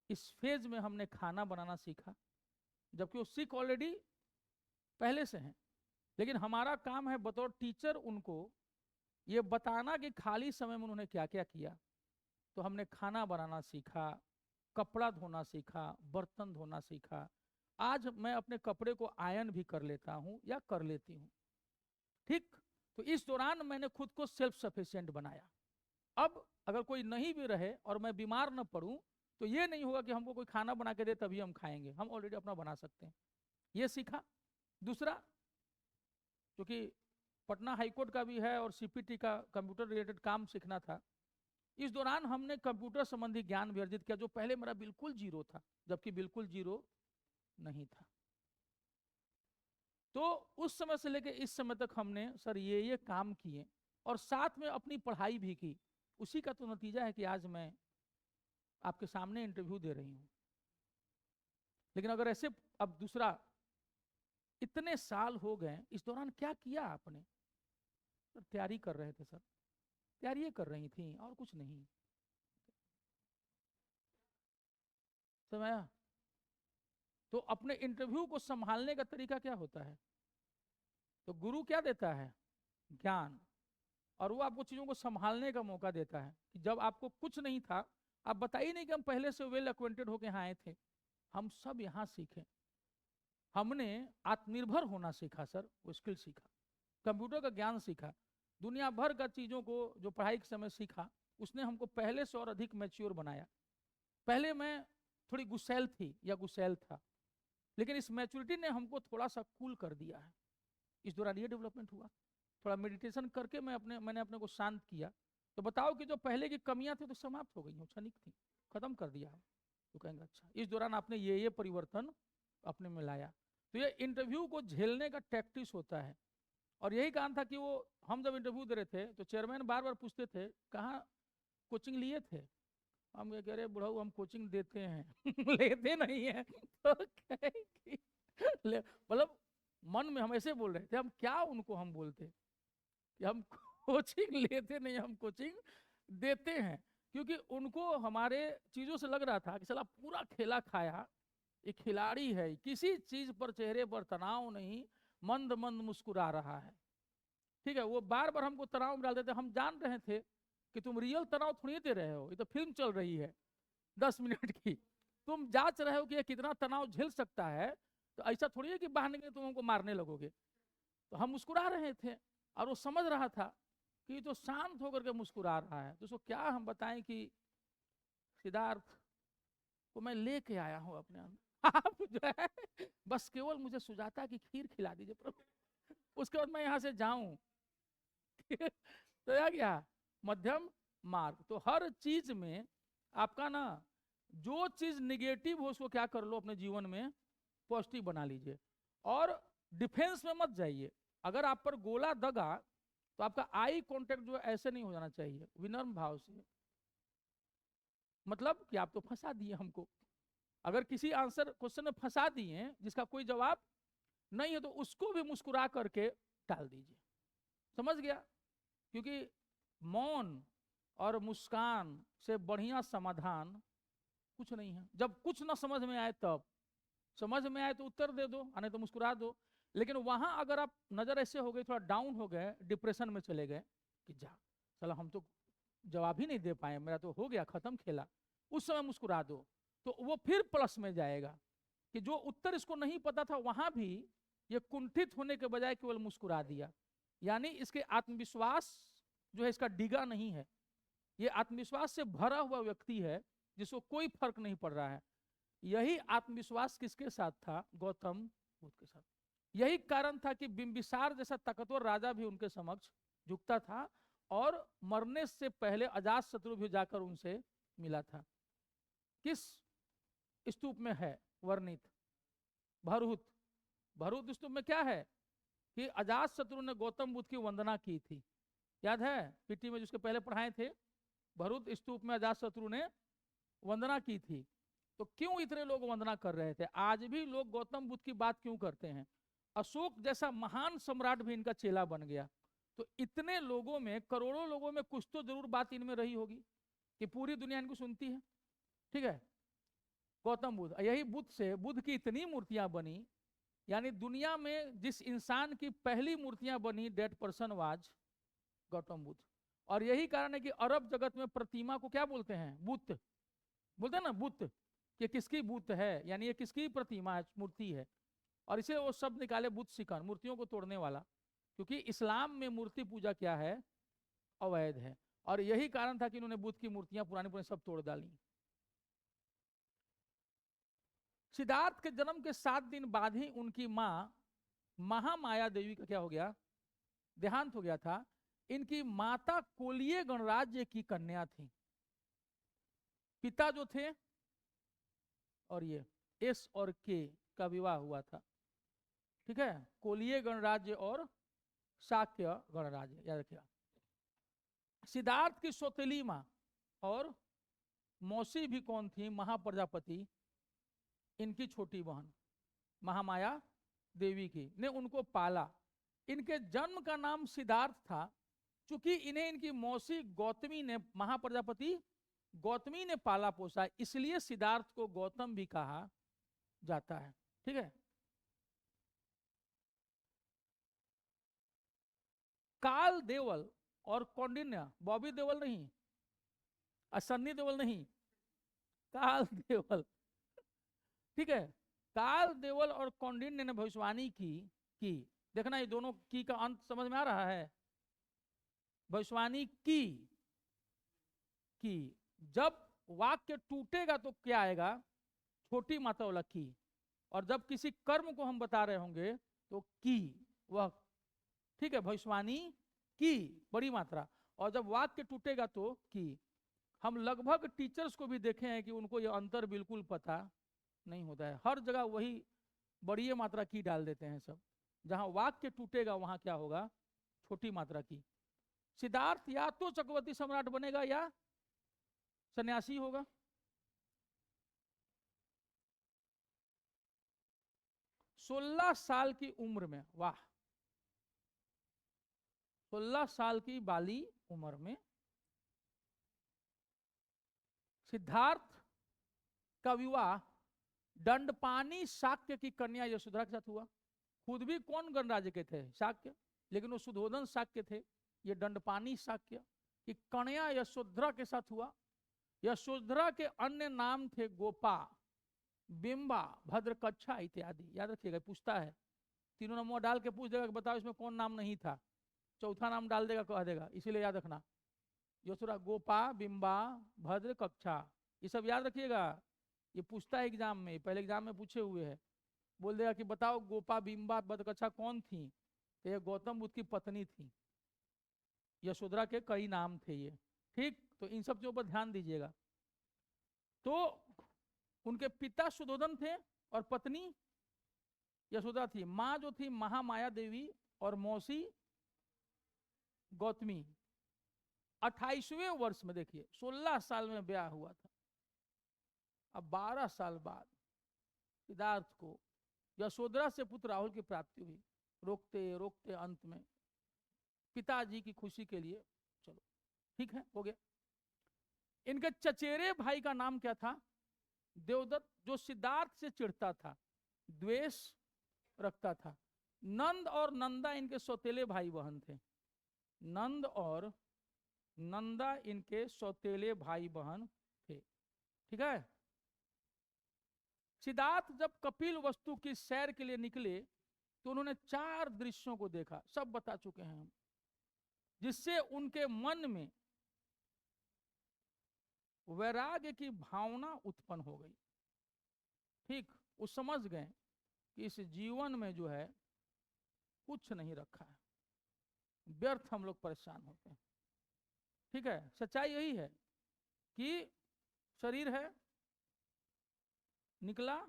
[SPEAKER 1] इस फेज में हमने खाना बनाना सीखा, जबकि वो सीख ऑलरेडी पहले से हैं। लेकिन हमारा काम है बतौर टीचर उनको ये बताना कि खाली समय में उन्होंने क्या क्या किया। तो हमने खाना बनाना सीखा, कपड़ा धोना सीखा, बर्तन धोना सीखा। आज मैं अपने कपड़े को आयरन भी कर लेता हूं या कर लेती हूं। ठीक। तो इस दौरान मैंने खुद को सेल्फ सफिशिएंट बनाया। अब अगर कोई नहीं भी रहे और मैं बीमार न पड़ूं, तो ये नहीं होगा कि हमको कोई खाना बना के दे तभी हम खाएंगे, हम ऑलरेडी अपना बना सकते हैं, ये सीखा। दूसरा, क्योंकि पटना हाईकोर्ट का भी है और सीपीटी का कंप्यूटर रिलेटेड काम सीखना था, इस दौरान हमने कंप्यूटर संबंधी ज्ञान भी अर्जित किया, जो पहले मेरा बिल्कुल जीरो था, जबकि बिल्कुल जीरो नहीं था। तो उस समय से लेकर इस समय तक हमने सर ये काम किए और साथ में अपनी पढ़ाई भी की। उसी का तो नतीजा है कि आज मैं आपके सामने इंटरव्यू दे रही हूं। लेकिन अगर ऐसे, अब दूसरा, इतने साल हो गए, इस दौरान क्या किया आपने? सर तैयारी कर रहे थे सर, तैयारी कर रही थी और कुछ नहीं। समझा? तो अपने इंटरव्यू को संभालने का तरीका क्या होता है? तो गुरु क्या देता है? ज्ञान। और वो आपको चीजों को संभालने का मौका देता है कि जब आपको कुछ नहीं था, आप बताइए नहीं कि हम पहले से वेल एक्वेंटेड होके यहाँ आए थे, हम सब यहाँ सीखे। हमने आत्मनिर्भर होना सीखा सर, वो स्किल सीखा, कंप्यूटर का ज्ञान सीखा, दुनिया भर का चीजों को जो पढ़ाई के समय सीखा, उसने हमको पहले से और अधिक मैच्योर बनाया। पहले मैं थोड़ी गुस्सैल थी या गुस्सैल था, लेकिन इस मैच्योरिटी ने हमको थोड़ा सा कूल कर दिया है। इस दौरान ये डेवलपमेंट हुआ। थोड़ा मेडिटेशन करके मैंने अपने को शांत किया, तो बताओ कि जो पहले की कमियां थी तो समाप्त हो गई, क्षणिक थी, खत्म कर दिया है। तो कहेंगे अच्छा, इस दौरान आपने ये परिवर्तन अपने में लाया। तो ये इंटरव्यू को झेलने का टैक्टिस होता है। और यही कारण था कि वो, हम जब इंटरव्यू दे रहे थे तो चेयरमैन बार बार पूछते थे कहाँ कोचिंग लिए थे। हम ये कह रहे बुढ़ाऊ हम कोचिंग देते हैं लेते नहीं है। तो मतलब मन में हम ऐसे बोल रहे थे, हम क्या उनको हम बोलते कि हम कोचिंग लेते नहीं, हम कोचिंग देते हैं, क्योंकि उनको हमारे चीजों से लग रहा था कि साला पूरा खेला खाया, ये खिलाड़ी है, किसी चीज पर चेहरे पर तनाव नहीं, मंद मंद मुस्कुरा रहा है। ठीक है, वो बार बार हमको तनाव में डाल देते। हम जान रहे थे कि तुम रियल तनाव थोड़ी दे रहे हो, ये तो फिल्म चल रही है 10 मिनट की, तुम जांच रहे हो कि ये कितना तनाव झेल सकता है, तो ऐसा थोड़ी है कि बाहर निकले तुम हमको मारने लगोगे। तो हम मुस्कुरा रहे थे और वो समझ रहा था कि तो शांत होकर के मुस्कुरा रहा है। तो उसको क्या हम बताएं कि सिद्धार्थ को मैं लेके आया हूं अपने अंदर, आप जो है बस केवल मुझे सुजाता की खीर खिला दीजिए प्रभु, उसके बाद मैं यहाँ से जाऊं। तो यह क्या मध्यम मार्ग। तो हर चीज में आपका ना, जो चीज निगेटिव हो उसको क्या कर लो अपने जीवन में पॉजिटिव बना लीजिए। और डिफेंस में मत जाइए। अगर आप पर गोला दगा तो आपका आई कांटेक्ट जो ऐसे नहीं हो जाना चाहिए, विनम्र भाव से, मतलब कि आप तो फंसा दिए हमको। अगर किसी आंसर क्वेश्चन में फंसा दिए जिसका कोई जवाब नहीं है, तो उसको भी मुस्कुरा करके टाल दीजिए। समझ गया? क्योंकि मौन और मुस्कान से बढ़िया समाधान कुछ नहीं है। जब कुछ ना समझ में आए तब, समझ में आए तो उत्तर दे दो, नहीं तो मुस्कुरा दो। लेकिन वहां अगर आप नजर ऐसे हो गई, थोड़ा डाउन हो गए, डिप्रेशन में चले गए कि जा चला हम तो जवाब ही नहीं दे पाए, मेरा तो हो गया खत्म खेला, उस समय मुस्कुरा दो, तो वो फिर प्लस में जाएगा कि जो उत्तर इसको नहीं पता था वहां भी ये कुंठित होने के बजाय केवल मुस्कुरा दिया। यानी इसके आत्मविश्वास जो है इसका डिगा नहीं है, ये आत्मविश्वास से भरा हुआ व्यक्ति है जिसको कोई फर्क नहीं पड़ रहा है। यही आत्मविश्वास किसके साथ था? गौतम बुद्ध के साथ। यही कारण था कि बिंबिसार जैसा ताकतवर राजा भी उनके समक्ष झुकता था और मरने से पहले अजात शत्रु भी जाकर उनसे मिला था। किस स्तूप में है वर्णित? भरहुत। भरहुत स्तूप में क्या है कि अजात शत्रु ने गौतम बुद्ध की वंदना की थी। याद है पीटी में जिसके पहले पढ़ाए थे? भरहुत स्तूप में अजात शत्रु ने वंदना की थी। तो क्यों इतने लोग वंदना कर रहे थे? आज भी लोग गौतम बुद्ध की बात क्यों करते हैं? अशोक जैसा महान सम्राट भी इनका चेला बन गया। तो इतने लोगों में, करोड़ों लोगों में कुछ तो जरूर बात इनमें रही होगी कि पूरी दुनिया इनको सुनती है। ठीक है, गौतम बुद्ध, यही बुद्ध से बुद्ध की इतनी मूर्तियां बनी, यानी दुनिया में जिस इंसान की पहली मूर्तियां बनी, dead person was Gautam Buddha. और यही कारण है कि अरब जगत में प्रतिमा को क्या बोलते हैं? बुद्ध बोलते हैं ना, बुद्ध, ये किसकी बुद्ध है, यानी ये किसकी प्रतिमा है, मूर्ति है। और इसे वो शब्द निकाले बुद्ध शिखर, मूर्तियों को तोड़ने वाला, क्योंकि इस्लाम में मूर्ति पूजा क्या है? अवैध है। और यही कारण था कि इन्होंने बुद्ध की मूर्तियां पुरानी पुरानी सब तोड़ डाली। सिद्धार्थ के जन्म के 7 दिन बाद ही उनकी माँ महामाया देवी का क्या हो गया, देहांत हो गया था। इनकी माता कोलिय गणराज्य की कन्या थी। पिता जो थे और ये एस और के का विवाह हुआ था, ठीक है, कोलिय गणराज्य और शाक्य गणराज्य, याद रखिएगा। सिद्धार्थ की सौतेली माँ और मौसी भी कौन थी, महाप्रजापति, इनकी छोटी बहन महामाया देवी की ने उनको पाला। इनके जन्म का नाम सिद्धार्थ था। चूंकि इन्हें इनकी मौसी गौतमी ने, महाप्रजापति गौतमी ने पाला पोसा, इसलिए सिद्धार्थ को गौतम भी कहा जाता है, ठीक है। काल देवल और कौंडिन्य, बॉबी देवल नहीं, सन्नी देवल नहीं, काल देवल, ठीक है। काल देवल और कौंडिन्य ने भविष्यवाणी की, देखना ये दोनों की का अंत समझ में आ रहा है। भविष्यवाणी की, जब वाक्य टूटेगा तो क्या आएगा, छोटी मात्रा वाला की, और जब किसी कर्म को हम बता रहे होंगे तो की, वह, ठीक है, भविष्यवाणी की बड़ी मात्रा, और जब वाक्य टूटेगा तो की। हम लगभग टीचर्स को भी देखे हैं कि उनको यह अंतर बिल्कुल पता नहीं होता है, हर जगह वही बड़ी मात्रा की डाल देते हैं सब। जहां वाक्य टूटेगा वहां क्या होगा, छोटी मात्रा की। सिद्धार्थ या तो चक्रवर्ती सम्राट बनेगा या सन्यासी होगा। सोलह साल की उम्र में, वाह, 16 साल की बाली उम्र में सिद्धार्थ का विवाह दंडपानी शाक्य की कन्या यशोधरा के साथ हुआ। खुद भी कौन गणराज्य के थे, शाक्य, लेकिन वो सुधोधन शाक्य थे। ये दंडपानी शाक्य की कन्या यशोधरा के साथ हुआ। यशोधरा के अन्य नाम थे गोपा, बिंबा, भद्रकच्छा इत्यादि। याद रखिएगा, पूछता है, तीनों नंबर डाल के पूछ देगा कि बताओ इसमें कौन नाम नहीं था, चौथा नाम डाल देगा, कह देगा, इसीलिए याद रखना। यशोधरा, गोपा, बिंबा, भद्र, कक्षा, ये सब याद रखिएगा। ये पूछता है एग्जाम में, पहले एग्जाम में पूछे हुए हैं। बोल देगा कि बताओ गोपा, बिंबा, भद्रकक्षा कौन थी, तो ये गौतम बुद्ध की पत्नी थी। यशोधरा के कई नाम थे ये, ठीक। तो इन सब चीजों पर ध्यान दीजिएगा। तो उनके पिता सुधोधन थे और पत्नी यशोधरा थी। माँ जो थी महामाया देवी और मौसी गौतमी। 28वें वर्ष में, देखिए 16 साल में ब्याह हुआ था। अब 12 साल बाद सिद्धार्थ को यशोधरा से पुत्र राहुल की प्राप्ति हुई। रोकते रोकते अंत में पिताजी की खुशी के लिए, चलो ठीक है, हो गया। इनके चचेरे भाई का नाम क्या था, देवदत्त, जो सिद्धार्थ से चिढ़ता था, द्वेष रखता था। नंद और नंदा इनके सौतेले भाई बहन थे। नंद और नंदा इनके सौतेले भाई बहन थे, ठीक है। सिद्धार्थ जब कपिल वस्तु की सैर के लिए निकले तो उन्होंने 4 दृश्यों को देखा, सब बता चुके हैं हम, जिससे उनके मन में वैराग्य की भावना उत्पन्न हो गई, ठीक। वो समझ गए कि इस जीवन में जो है कुछ नहीं रखा है, व्यर्थ हम लोग परेशान होते हैं, ठीक है। सच्चाई यही है कि शरीर है, निकला,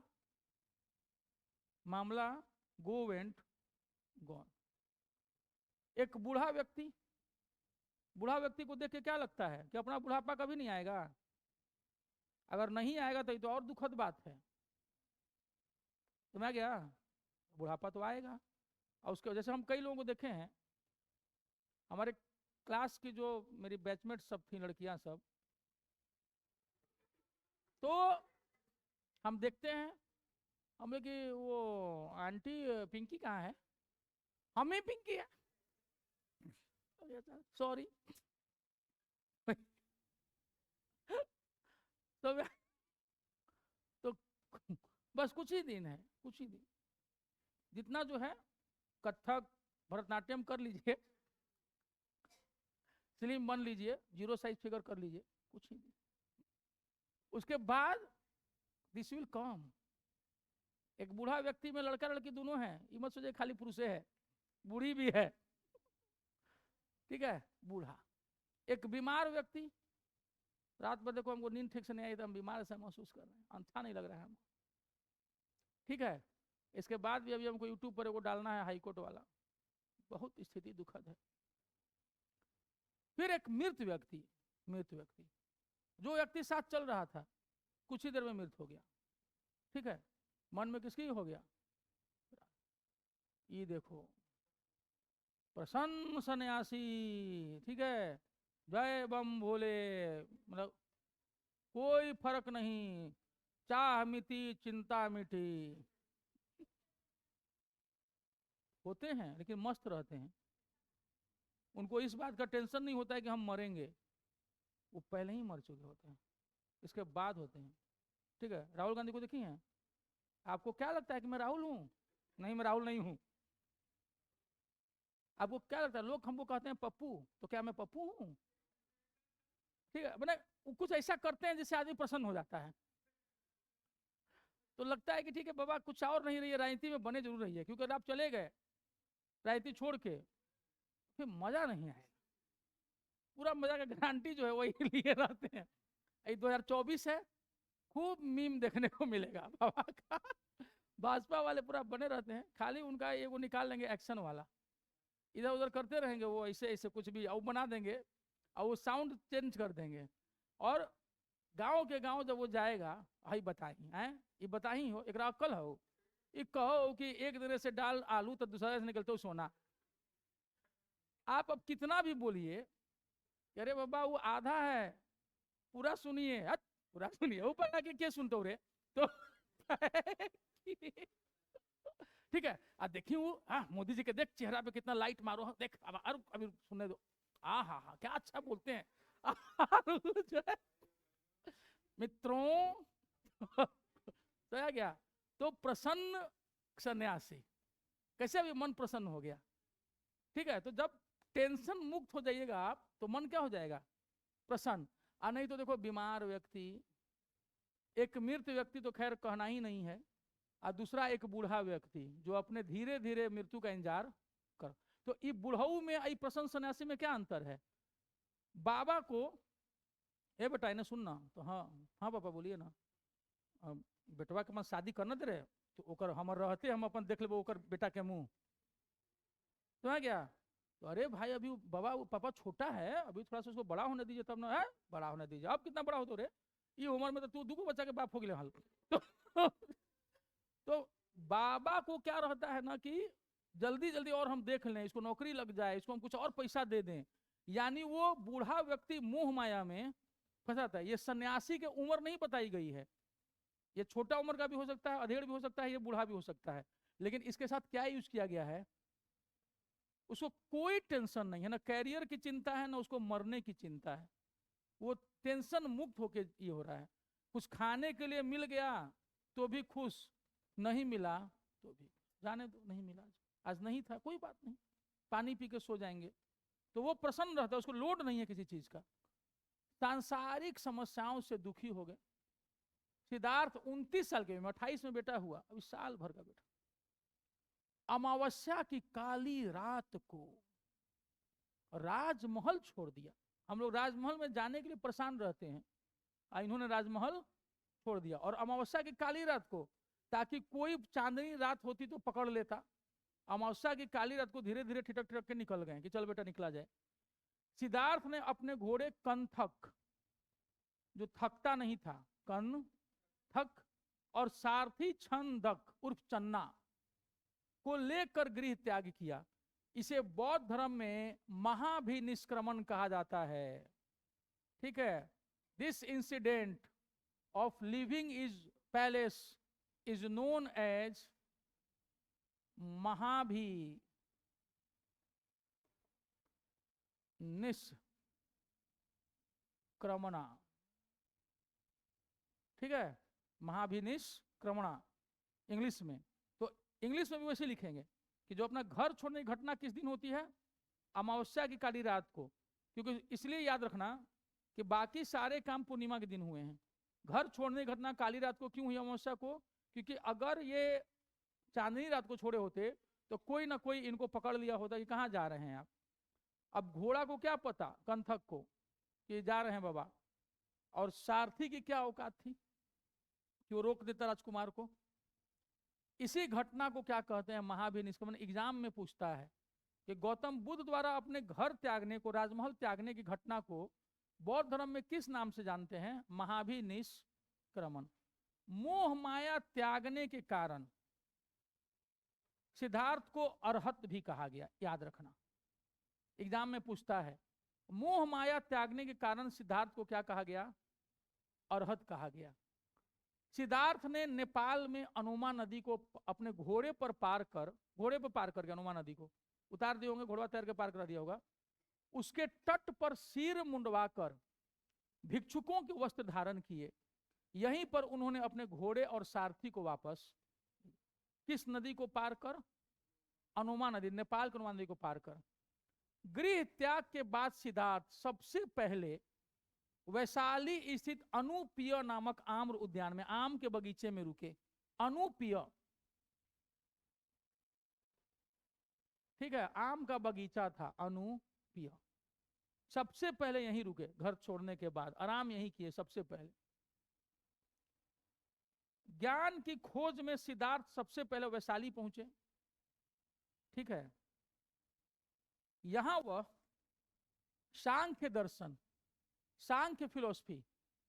[SPEAKER 1] मामला गो वेंट गॉन। एक बूढ़ा व्यक्ति को देख के क्या लगता है कि अपना बुढ़ापा कभी नहीं आएगा। अगर नहीं आएगा तो ये तो और दुखद बात है। समझ गया, बुढ़ापा तो आएगा। और उसके वजह से हम कई लोगों को देखे हैं, हमारे क्लास की जो मेरी बैचमेट सब थी, लड़कियां सब, तो हम देखते हैं, हम लोग कि वो आंटी पिंकी कहाँ है, हमें पिंकी है, सॉरी। तो तो बस कुछ ही दिन है, कुछ ही दिन, जितना जो है कथक भरतनाट्यम कर लीजिए, स्लिम बन लीजिए, 0 साइज फिगर कर लीजिए, कुछ ही दिन, उसके बाद दिस विल कम। एक बूढ़ा व्यक्ति में लड़का लड़की दोनों है, ये मत सोचिए खाली पुरुष है, बूढ़ी भी है, ठीक है, बूढ़ा। एक बीमार व्यक्ति, रात भर देखो हमको नींद ठीक से नहीं आई तो हम बीमार ऐसा महसूस कर रहे हैं, अच्छा नहीं लग रहा है हमको, ठीक है। इसके बाद भी अभी हमको यूट्यूब पर वो डालना है हाईकोर्ट वाला, बहुत स्थिति दुखद है। फिर एक मृत व्यक्ति, जो व्यक्ति साथ चल रहा था कुछ ही देर में मृत हो गया, ठीक है। मन में किसकी हो गया? ये देखो प्रसन्न सन्यासी, ठीक है, जय बम भोले, मतलब कोई फर्क नहीं, चाह मिटी चिंता मिटी, होते हैं लेकिन मस्त रहते हैं, उनको इस बात का टेंशन नहीं होता है कि हम मरेंगे, वो पहले ही मर चुके होते हैं, इसके बाद होते हैं, ठीक है। राहुल गांधी को देखी हैं? आपको क्या लगता है कि मैं राहुल हूं? नहीं, मैं राहुल नहीं हूं। आपको क्या लगता है, लोग हमको कहते हैं पप्पू, तो क्या मैं पप्पू हूं? ठीक है, मैंने कुछ ऐसा करते हैं जिससे आदमी प्रसन्न हो जाता है, तो लगता है कि ठीक है बाबा कुछ और नहीं रही है, राजनीति में बने जरूर रहिए, क्योंकि अगर आप चले गए राजनीति छोड़ के फिर मजा नहीं आएगा, पूरा मजा का गारंटी जो है वही लिए रहते हैं। 2024 है, खूब मीम देखने को मिलेगा बाबा का, भाजपा वाले पूरा बने रहते हैं, खाली उनका ये वो निकाल लेंगे एक्शन वाला, इधर उधर करते रहेंगे वो ऐसे ऐसे कुछ भी और बना देंगे, और वो साउंड चेंज कर देंगे, और गांव के गांव जब वो जाएगा, भाई बताई हैं, ये बताई हो, एक अक्ल हो, ये कहो कि एक दिन से डाल आलू तो दूसरे से निकलते हो सोना, आप अब कितना भी बोलिए, अरे बाबा वो आधा है, पूरा सुनिए, पूरा सुनिए, ऊपर आके क्या सुनते हो रे, तो ठीक है। देखिए वो मोदी जी के देख चेहरा पे कितना लाइट मारो, देख अब अभी सुनने दो, हा क्या अच्छा बोलते हैं जो है मित्रों तो आ गया, तो प्रसन्न सन्यासी, कैसे अभी मन प्रसन्न हो गया, ठीक है। तो जब टेंशन मुक्त हो जाइएगा आप, तो मन क्या हो जाएगा? प्रसन्न। नहीं तो देखो बीमार व्यक्ति, एक मृत व्यक्ति तो खैर कहना ही नहीं है, और दूसरा एक बूढ़ा व्यक्ति जो अपने धीरे धीरे मृत्यु का इंतजार कर, तो ये बुढ़ऊ में आई प्रसन्न सन्यासी में क्या अंतर है? बाबा को ए बेटा इन्हें सुनना, तो हाँ हाँ पापा बोलिए ना, बेटवा के मन शादी करना दे रहे, तो ओकर हमर रहते हम अपन देख लेबो ओकर बेटा के मुंह, तो है क्या, तो अरे भाई अभी बाबा पापा छोटा है, अभी थोड़ा सा उसको बड़ा होने दीजिए तब ना, है बड़ा होने दीजिए, अब कितना बड़ा हो तो रे, ये उम्र में तो तू दूगो बच्चा के बाप हो गए हाल तो बाबा को क्या रहता है ना कि जल्दी जल्दी और हम देख लें, इसको नौकरी लग जाए, इसको हम कुछ और पैसा दे दें, यानी वो बूढ़ा व्यक्ति मोह माया में फंसाता है। ये सन्यासी की उम्र नहीं बताई गई है, ये छोटा उम्र का भी हो सकता है, अधेड़ भी हो सकता है, ये बूढ़ा भी हो सकता है, लेकिन इसके साथ क्या यूज किया गया है, उसको कोई टेंशन नहीं है, ना कैरियर की चिंता है, ना उसको मरने की चिंता है, वो टेंशन मुक्त होके ये हो रहा है। कुछ खाने के लिए मिल गया तो भी खुश, नहीं मिला तो भी जाने दो, नहीं मिला आज नहीं था कोई बात नहीं, पानी पी के सो जाएंगे, तो वो प्रसन्न रहता है, उसको लोड नहीं है किसी चीज का। सांसारिक समस्याओं से दुखी हो गए। सिद्धार्थ 29 साल के, 28 में बेटा हुआ, अभी साल भर का बेटा, अमावस्या की काली रात को राजमहल छोड़ दिया। हम लोग राजमहल में जाने के लिए परेशान रहते हैं, इन्होंने राजमहल छोड़ दिया, और अमावस्या की काली रात को, ताकि कोई चांदनी रात होती तो पकड़ लेता, अमावस्या की काली रात को धीरे धीरे ठिठक ठिठक के निकल गए कि चल बेटा निकला जाए। सिद्धार्थ ने अपने घोड़े कंथक, जो थकता नहीं था, कंथक, और सारथी छंदक उर्फ चन्ना को लेकर गृह त्याग किया। इसे बौद्ध धर्म में महाभिनिष्क्रमण कहा जाता है, ठीक है। This incident of living is palace is known as महाभिनिष्क्रमण, ठीक है, महाभिनिष्क्रमण इंग्लिश में, तो इंग्लिश में भी वैसे लिखेंगे कि जो अपना घर छोड़ने की घटना किस दिन होती है, अमावस्या की काली रात को, क्योंकि इसलिए याद रखना कि बाकी सारे काम पूर्णिमा के दिन हुए हैं, घर छोड़ने की घटना काली रात को क्यों हुई अमावस्या को, क्योंकि अगर ये चांदनी रात को छोड़े होते तो कोई ना कोई इनको पकड़ लिया होता कि कहाँ जा रहे हैं आप। अब घोड़ा को क्या पता, कंथक को, कि जा रहे हैं बाबा, और सारथी की क्या औकात थी कि वो रोक देता राजकुमार को। इसी घटना को क्या कहते हैं, महाभिनिष्क्रमण। एग्जाम में पूछता है कि गौतम बुद्ध द्वारा अपने घर त्यागने को, राजमहल त्यागने की घटना को बौद्ध धर्म में किस नाम से जानते हैं? महाभिनिष्क्रमण। मोह माया त्यागने के कारण सिद्धार्थ को अरहत भी कहा गया, याद रखना, एग्जाम में पूछता है। मोह माया त्यागने के कारण सिद्धार्थ को क्या कहा गया? अरहत कहा गया। सिद्धार्थ ने नेपाल में अनुमा नदी को अपने घोड़े पर पार करके अनुमा नदी को उतार दिए होंगे, घोड़ा तैर के पार करा दिया होगा। उसके तट पर सिर मुंडवाकर भिक्षुकों के वस्त्र धारण किए। यहीं पर उन्होंने अपने घोड़े और सारथी को वापस, किस नदी को पार कर? अनुमा नदी, नेपाल की अनुमा नदी को पार कर। गृह त्याग के बाद सिद्धार्थ सबसे पहले वैशाली स्थित अनुपिय नामक आम्र उद्यान में, आम के बगीचे में रुके। अनुपिय, ठीक है, आम का बगीचा था अनुपिय। सबसे पहले यहीं रुके, घर छोड़ने के बाद आराम यहीं किए सबसे पहले। ज्ञान की खोज में सिद्धार्थ सबसे पहले वैशाली पहुंचे, ठीक है। यहां वह सांख्य दर्शन, सांख्य फिलोसफी,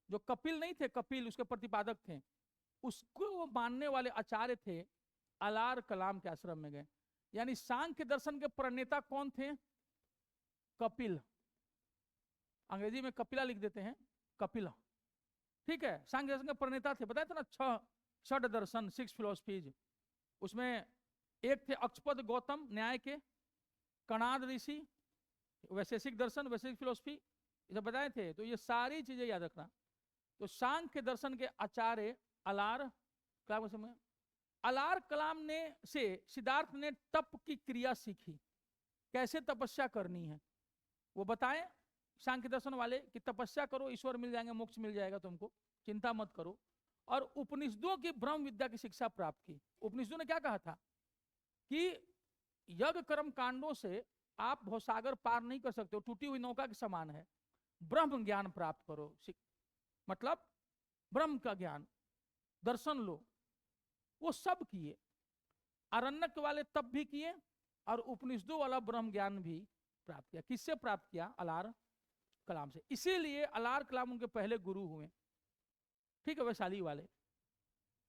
[SPEAKER 1] जो कपिल नहीं थे, कपिल उसके प्रतिपादक थे, उसको वो मानने वाले आचार्य थे, अलार कलाम के आश्रम में गए। यानी सांख्य दर्शन के प्रणेता कौन थे? कपिल। अंग्रेजी में कपिला लिख देते हैं, कपिला, ठीक है। सांख्य दर्शन के प्रणेता थे, बताया था ना, छठ दर्शन, 6 फिलोसफीज। उसमें एक थे अक्षपद गौतम न्याय के, कणाद ऋषि वैशेषिक दर्शन, वैशेषिक फिलोसफी, ये बताए थे। तो ये सारी चीजें याद रखना। तो सांख्य दर्शन के आचार्य अलार कलाम के समय, अलार कलाम ने से सिद्धार्थ ने तप की क्रिया सीखी, कैसे तपस्या करनी है वो बताएं सांख्य दर्शन वाले, कि तपस्या करो ईश्वर मिल जाएंगे, मोक्ष मिल जाएगा तुमको, चिंता मत करो। और उपनिषदों की ब्रह्म विद्या की शिक्षा प्राप्त की। उपनिषदों ने क्या कहा था कि यज्ञ कर्म कांडों से आप भवसागर पार नहीं कर सकते हो, टूटी हुई नौका के समान है। ब्रह्म ज्ञान प्राप्त करो, मतलब ब्रह्म का ज्ञान, दर्शन लो। वो सब किए, आरण्यक वाले तप भी किए और उपनिषदों वाला ब्रह्म ज्ञान भी प्राप्त किया। किससे प्राप्त किया? अलार कलाम से। इसीलिए अलार कलाम उनके पहले गुरु हुए, ठीक है, वैशाली वाले।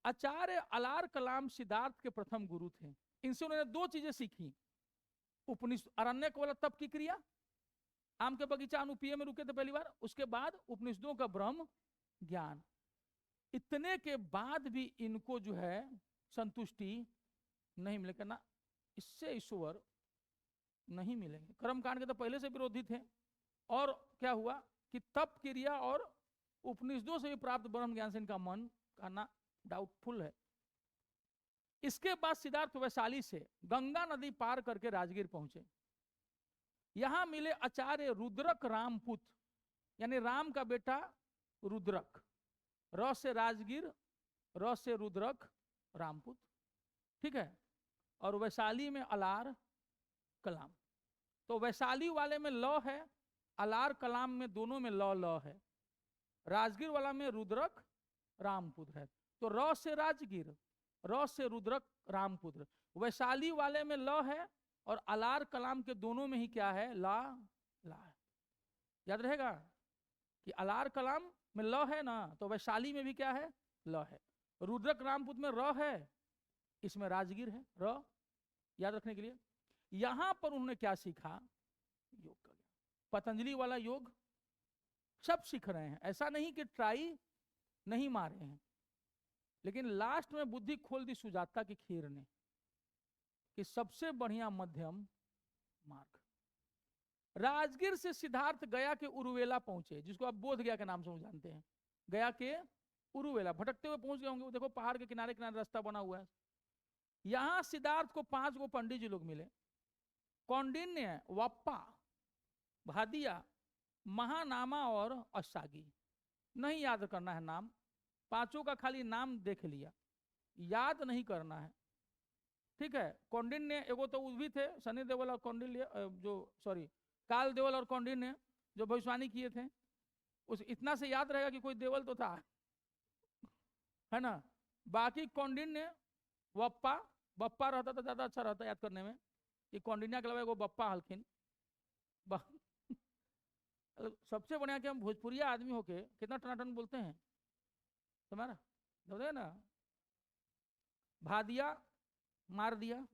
[SPEAKER 1] आचार्य अलार कलाम सिद्धार्थ के प्रथम गुरु थे। इनसे उन्होंने 2 चीजें सीखी, उपनिषद, अरण्यक वाला तप की क्रिया, आम के बगीचा अनुपीय में रुके थे पहली बार, उसके बाद उपनिषदों का ब्रह्म ज्ञान। इतने के बाद भी इनको जो है संतुष्टि नहीं मिले, करना इससे ईश्वर नहीं मिलेंगे। कर्मकांड के तो पहले से विरोधी थे, और क्या हुआ कि तप क्रिया और उपनिषदों से भी प्राप्त ब्रह्म ज्ञान से इनका मन करना डाउटफुल है। इसके बाद सिद्धार्थ वैशाली से गंगा नदी पार करके राजगीर पहुंचे। यहां मिले आचार्य रुद्रक रामपुत्र, यानी राम का बेटा रुद्रक, र से राजगीर, र से रुद्रक रामपुत्र, ठीक है। और वैशाली में अलार कलाम। तो वैशाली वाले में ल है, अलार कलाम में दोनों में ल है। राजगीर वाला में रुद्रक रामपुत्र है। तो र से राजगीर, र से रुद्रक रामपुत्र। वैशाली वाले में ल है और अलार कलाम के दोनों में ही क्या है? ला है। याद रहेगा कि अलार कलाम में ल है ना, तो वैशाली में भी क्या है? ल है। रुद्रक रामपुत्र में र है, इसमें राजगीर है, र, याद रखने के लिए। यहां पर उन्होंने क्या सीखा? योग का ज्ञान, पतंजलि वाला योग सब सीख रहे हैं। ऐसा नहीं कि ट्राई नहीं मारे हैं, लेकिन लास्ट में बुद्धि खोल दी सुजाता की खीर ने कि सबसे बढ़िया मध्यम मार्ग। राजगीर से सिद्धार्थ गया के उरुवेला पहुंचे, जिसको आप बोध गया के नाम से जानते हैं। गया के उरुवेला भटकते हुए पहुंच गए होंगे, देखो पहाड़ के किनारे किनारे रास्ता बना हुआ है। यहां सिद्धार्थ को 5 गो पंडित जी लोग मिले, कौंडिन्य, वप्पा, भादिया, महानामा और अशागी। नहीं याद करना है नाम, 5 का खाली नाम देख लिया। याद नहीं करना है। ठीक है, कौंडिन्य एगो तो भी थे, सनी देओल और कौंडिन्य जो सॉरी काल देओल और कौंडिन्य जो भविष्यवाणी किए थे, उस इतना से याद रहेगा कि कोई देवल तो था, है ना। बाकी कौंडिन्य बप्पा, बप्पा रहता तो ज्यादा अच्छा रहता याद करने में, कि कौंडिन्य के अलावा एगो बप्पा हलखिन। सबसे बढ़िया कि हम भोजपुरिया आदमी होके कितना टनाटन बोलते हैं तुम्हारा, बोलते ना, भा दिया, मार दिया,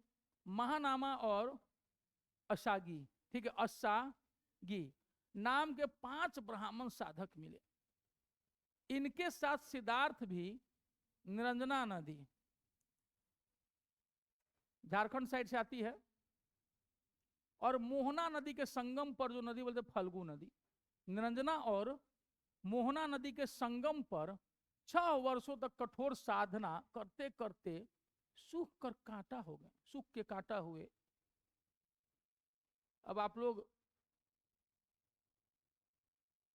[SPEAKER 1] महानामा और अशागी। ठीक है, अशागी नाम के 5 ब्राह्मण साधक मिले। इनके साथ सिद्धार्थ भी निरंजना नदी झारखंड साइड से आती है, और मोहना नदी के संगम पर जो नदी बोलते फल्गु नदी, निरंजना और मोहना नदी के संगम पर 6 वर्षों तक कठोर साधना करते करते सूख कर कांटा हो गए, सूख के कांटा हुए। अब आप लोग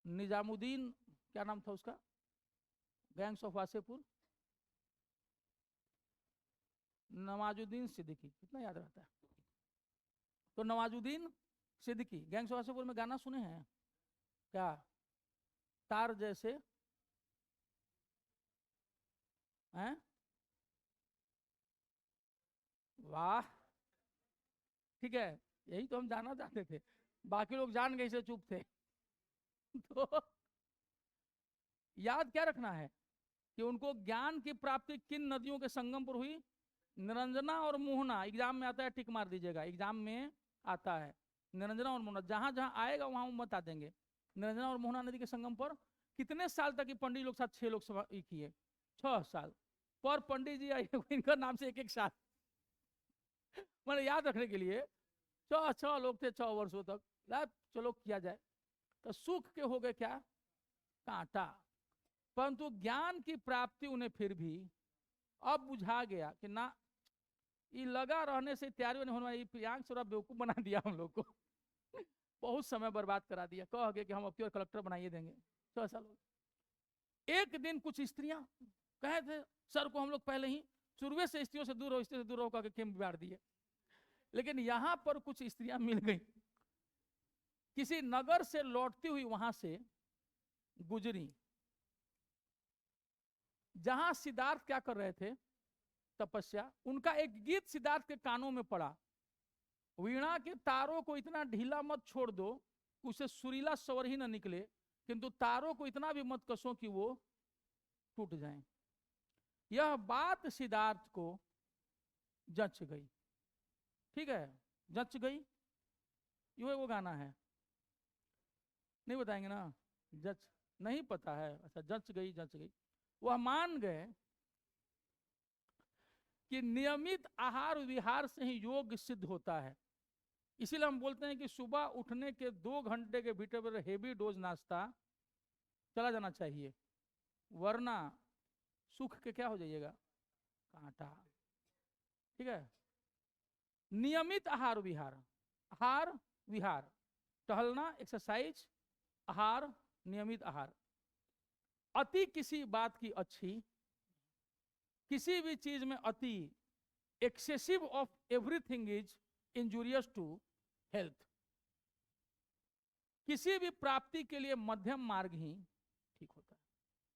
[SPEAKER 1] निजामुद्दीन, क्या नाम था उसका, गैंग्स ऑफ वासेपुर, नवाजुद्दीन सिद्दीकी, कितना याद रहता है। तो नवाजुद्दीन सिद्दीकी गैंग्स ऑफ वासेपुर में गाना सुने हैं क्या, तार जैसे हैं, वाह, ठीक है, यही तो हम जानना चाहते थे, बाकी लोग जान गए से चुप थे। तो याद क्या रखना है कि उनको ज्ञान की प्राप्ति किन नदियों के संगम पर हुई, निरंजना और मोहना। एग्जाम में आता है, टिक मार दीजिएगा, एग्जाम में आता है निरंजना और मोहना, जहां जहां आएगा वहां बता देंगे। निरंजना और मोहना नदी के संगम पर कितने साल तक पंडित लोग साथ 6 लोग किए, 6 साल पर पंडित जी आए इनका नाम से 1-1 साल मैंने याद रखने के लिए 6 लोग थे 6 वर्षों तक। चलो किया जाए, तो सुख के हो गए क्या, कांटा। परंतु ज्ञान की प्राप्ति उन्हें फिर भी अब बुझा गया कि ना, ये लगा रहने से तैयारी नहीं होने वाली, प्रियांक थोड़ा बेवकूफ बना दिया हम लोग को बहुत समय बर्बाद करा दिया, कह गए कि हम अब कलेक्टर बनाइए देंगे 6 साल। एक दिन कुछ स्त्रियां कहे थे सर को, हम लोग पहले ही शुरू से स्त्रियों से दूर हो, स्त्रियों से दूर होकर खेम बिगाड़ दिए, लेकिन यहां पर कुछ स्त्रियां मिल गई, किसी नगर से लौटती हुई वहां से गुजरी, जहां सिद्धार्थ क्या कर रहे थे, तपस्या। उनका एक गीत सिद्धार्थ के कानों में पड़ा, वीणा के तारों को इतना ढीला मत छोड़ दो उसे सुरीला स्वर ही न निकले, किंतु तारों को इतना भी मत कसो कि वो टूट जाएं। यह बात सिद्धार्थ को जच गई, ठीक है, जच गई, ये वो गाना है, नहीं बताएंगे ना, जच नहीं पता है, अच्छा जच गई, जच गई। वह मान गए कि नियमित आहार विहार से ही योग सिद्ध होता है, इसीलिए हम बोलते हैं कि सुबह उठने के 2 घंटे के भीतर हेवी डोज नाश्ता चला जाना चाहिए, वरना सुख के क्या हो जाइएगा, कांटा। ठीक है, नियमित आहार विहार, आहार विहार, टहलना, एक्सरसाइज, आहार, नियमित आहार। अति किसी बात की अच्छी, किसी भी चीज में अति, excessive of everything is injurious to health. किसी भी प्राप्ति के लिए मध्यम मार्ग ही ठीक होता है।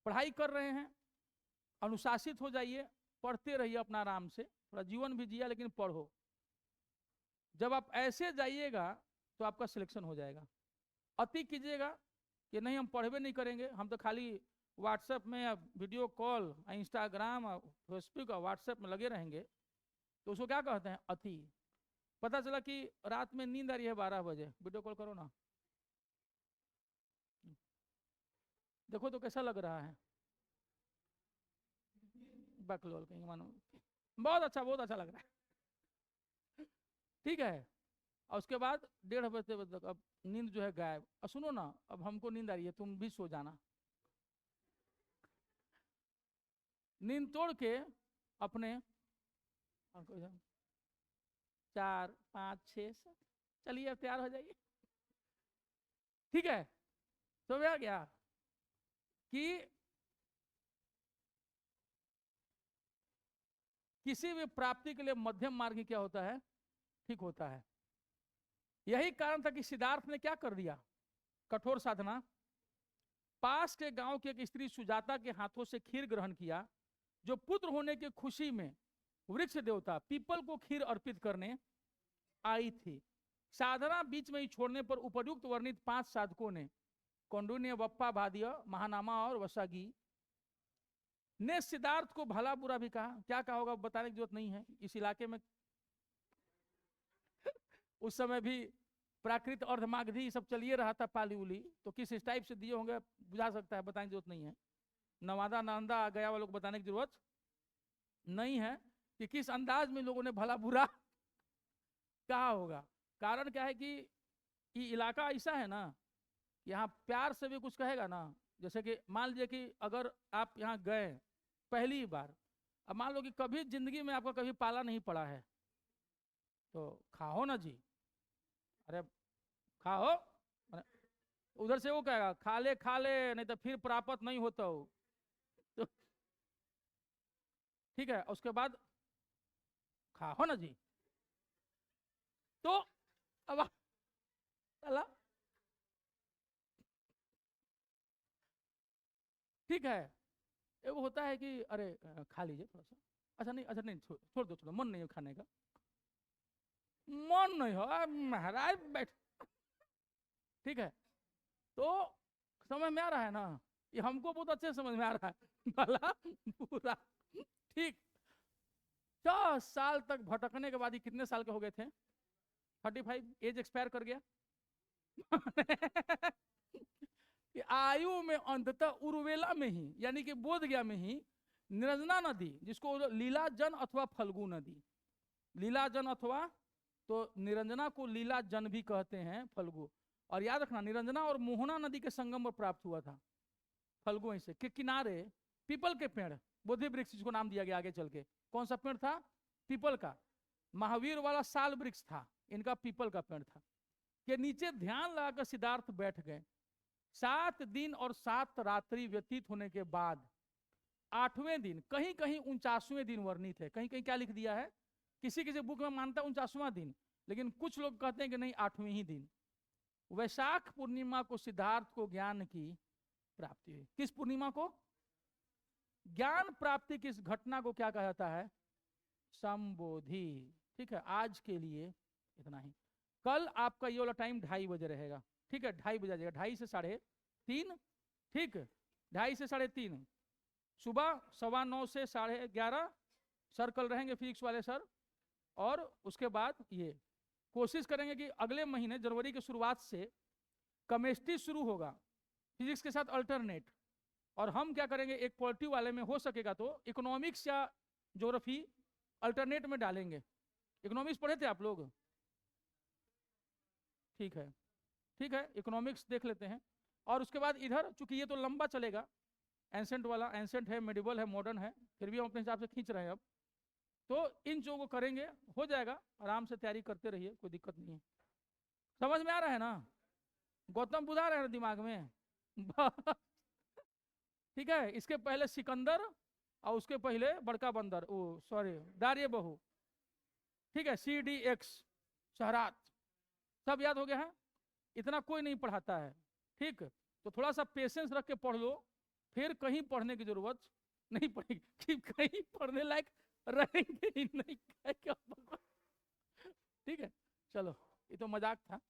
[SPEAKER 1] पढ़ाई कर रहे हैं, अनुशासित हो जाइए, पढ़ते रहिए अपना आराम से, थोड़ा जीवन भी जिया लेकिन पढ़ो। जब आप ऐसे जाइएगा तो आपका सिलेक्शन हो जाएगा। अति कीजिएगा कि नहीं हम पढ़वे नहीं करेंगे, हम तो खाली व्हाट्सएप में या वीडियो कॉल, इंस्टाग्राम, फेसबुक और व्हाट्सएप में लगे रहेंगे, तो उसको क्या कहते हैं, अति। पता चला कि रात में नींद आ रही है 12 बजे, वीडियो कॉल करो ना, देखो तो कैसा लग रहा है, बकलोल कहीं मानो, बहुत अच्छा लग रहा है, ठीक है। और उसके बाद 1:30 बजे तक अब नींद जो है गायब। और सुनो ना, अब हमको नींद आ रही है, तुम भी सो जाना। नींद तोड़ के अपने 4, 5, 6, चलिए अब तैयार हो जाइए, ठीक है। तो आ गया कि किसी भी प्राप्ति के लिए मध्यम मार्ग ही क्या होता है, ठीक होता है। यही कारण था कि सिद्धार्थ ने क्या कर दिया, कठोर साधना। पास के गांव की एक स्त्री सुजाता के हाथों से खीर ग्रहण किया, जो पुत्र होने की खुशी में वृक्ष देवता पीपल को खीर अर्पित करने आई थी। साधना बीच में ही छोड़ने पर उपयुक्त वर्णित 5 साधकों ने, कौंडिन्य, बप्पा, भादिया, महानामा और वसागी ने सिद्धार्थ को भला बुरा भी कहा। क्या कहा होगा बताने की जरूरत नहीं है, इस इलाके में उस समय भी प्राकृत अर्धमागधी सब चलिए रहा था, पाली उली, तो किस टाइप से दिए होंगे बुझा सकता है, बताने की जरूरत नहीं है। नवादा नालंदा गया वालों को बताने की जरूरत नहीं है कि किस अंदाज में लोगों ने भला बुरा कहा होगा। कारण क्या है कि ये इलाका ऐसा है ना, यहाँ प्यार से भी कुछ कहेगा ना। जैसे कि मान लीजिए कि अगर आप यहाँ गए पहली बार, अब मान लो कि कभी जिंदगी में आपका कभी पाला नहीं पड़ा है, तो खाओ ना जी, अरे खाओ, उधर से वो कहेगा खा ले नहीं तो फिर प्राप्त नहीं होता हो, तो ठीक है, उसके बाद खाओ ना जी। तो अब अल्लाह ठीक है, वो होता है कि अरे खा लीजिए थोड़ा सा, अच्छा नहीं छोड़ दो, मन नहीं है खाने का, मन नहीं हो महाराज बैठ, ठीक है। तो समझ में आ रहा है ना, ये हमको बहुत अच्छे समझ में आ रहा है भला पूरा, ठीक। 10 साल तक भटकने के बाद ही कितने साल के हो गए थे, 35, एज एक्सपायर कर गया कि आयु में अंततः उर्वेला में ही, यानी कि बोध गया में ही निरंजना नदी, जिसको लीलाजन अथवा फल्गु नदी, लीलाजन अथवा तो निरंजना को लीलाजन भी कहते हैं, फल्गु। और याद रखना निरंजना और मोहना नदी के संगम पर प्राप्त हुआ था फल्गु से के किनारे पीपल के पेड़, बोधि वृक्ष जिसको नाम दिया गया आगे चल के। कौन सा पेड़ था, पीपल का। महावीर वाला साल वृक्ष था, इनका पीपल का पेड़ था। के नीचे ध्यान लगाकर सिद्धार्थ बैठ गए। 7 दिन और 7 रात्रि व्यतीत होने के बाद 8वें दिन, कहीं कहीं 49वें दिन वर्णित है, कहीं कहीं क्या लिख दिया है, किसी किसी बुक में मानता है 49वां दिन, लेकिन कुछ लोग कहते हैं कि नहीं 8वें ही दिन, वैशाख पूर्णिमा को सिद्धार्थ को ज्ञान की प्राप्ति हुई। किस पूर्णिमा को, ज्ञान प्राप्ति की इस घटना को क्या कहा जाता है, संबोधि। ठीक है, आज के लिए इतना ही। कल आपका ये वाला टाइम 2:30 बजे रहेगा, ठीक है, 2:30 बजे आ जाएगा, 2:30 से 3:30, ठीक, 2:30 से 3:30, सुबह 9:15 से 11:30 सर कल रहेंगे फिजिक्स वाले सर। और उसके बाद ये कोशिश करेंगे कि अगले महीने जनवरी की शुरुआत से केमिस्ट्री शुरू होगा फिजिक्स के साथ अल्टरनेट, और हम क्या करेंगे एक पॉलिटिव वाले में हो सकेगा तो इकोनॉमिक्स या ज्योग्राफी अल्टरनेट में डालेंगे। इकोनॉमिक्स पढ़े थे आप लोग, ठीक है, ठीक है, इकोनॉमिक्स देख लेते हैं। और उसके बाद इधर चूंकि ये तो लंबा चलेगा, एंसेंट वाला, एंसेंट है, मेडिवल है, मॉडर्न है, फिर भी हम अपने हिसाब से खींच रहे हैं अब, तो इन चीजों को करेंगे, हो जाएगा, आराम से तैयारी करते रहिए, कोई दिक्कत नहीं है। समझ में आ रहा है ना, गौतम बुद्ध आ रहे हैं दिमाग में ठीक है, इसके पहले सिकंदर और उसके पहले बड़का बंदर, ओ सॉरी दारिये बहू, ठीक है, CDX शहरात, सब याद हो गया है, इतना कोई नहीं पढ़ाता है, ठीक। तो थोड़ा सा पेशेंस रख के पढ़ लो, फिर कहीं पढ़ने की जरूरत नहीं पड़ेगी कि कहीं पढ़ने लायक रहेंगे ही नहीं, क्या ठीक है, चलो ये तो मजाक था।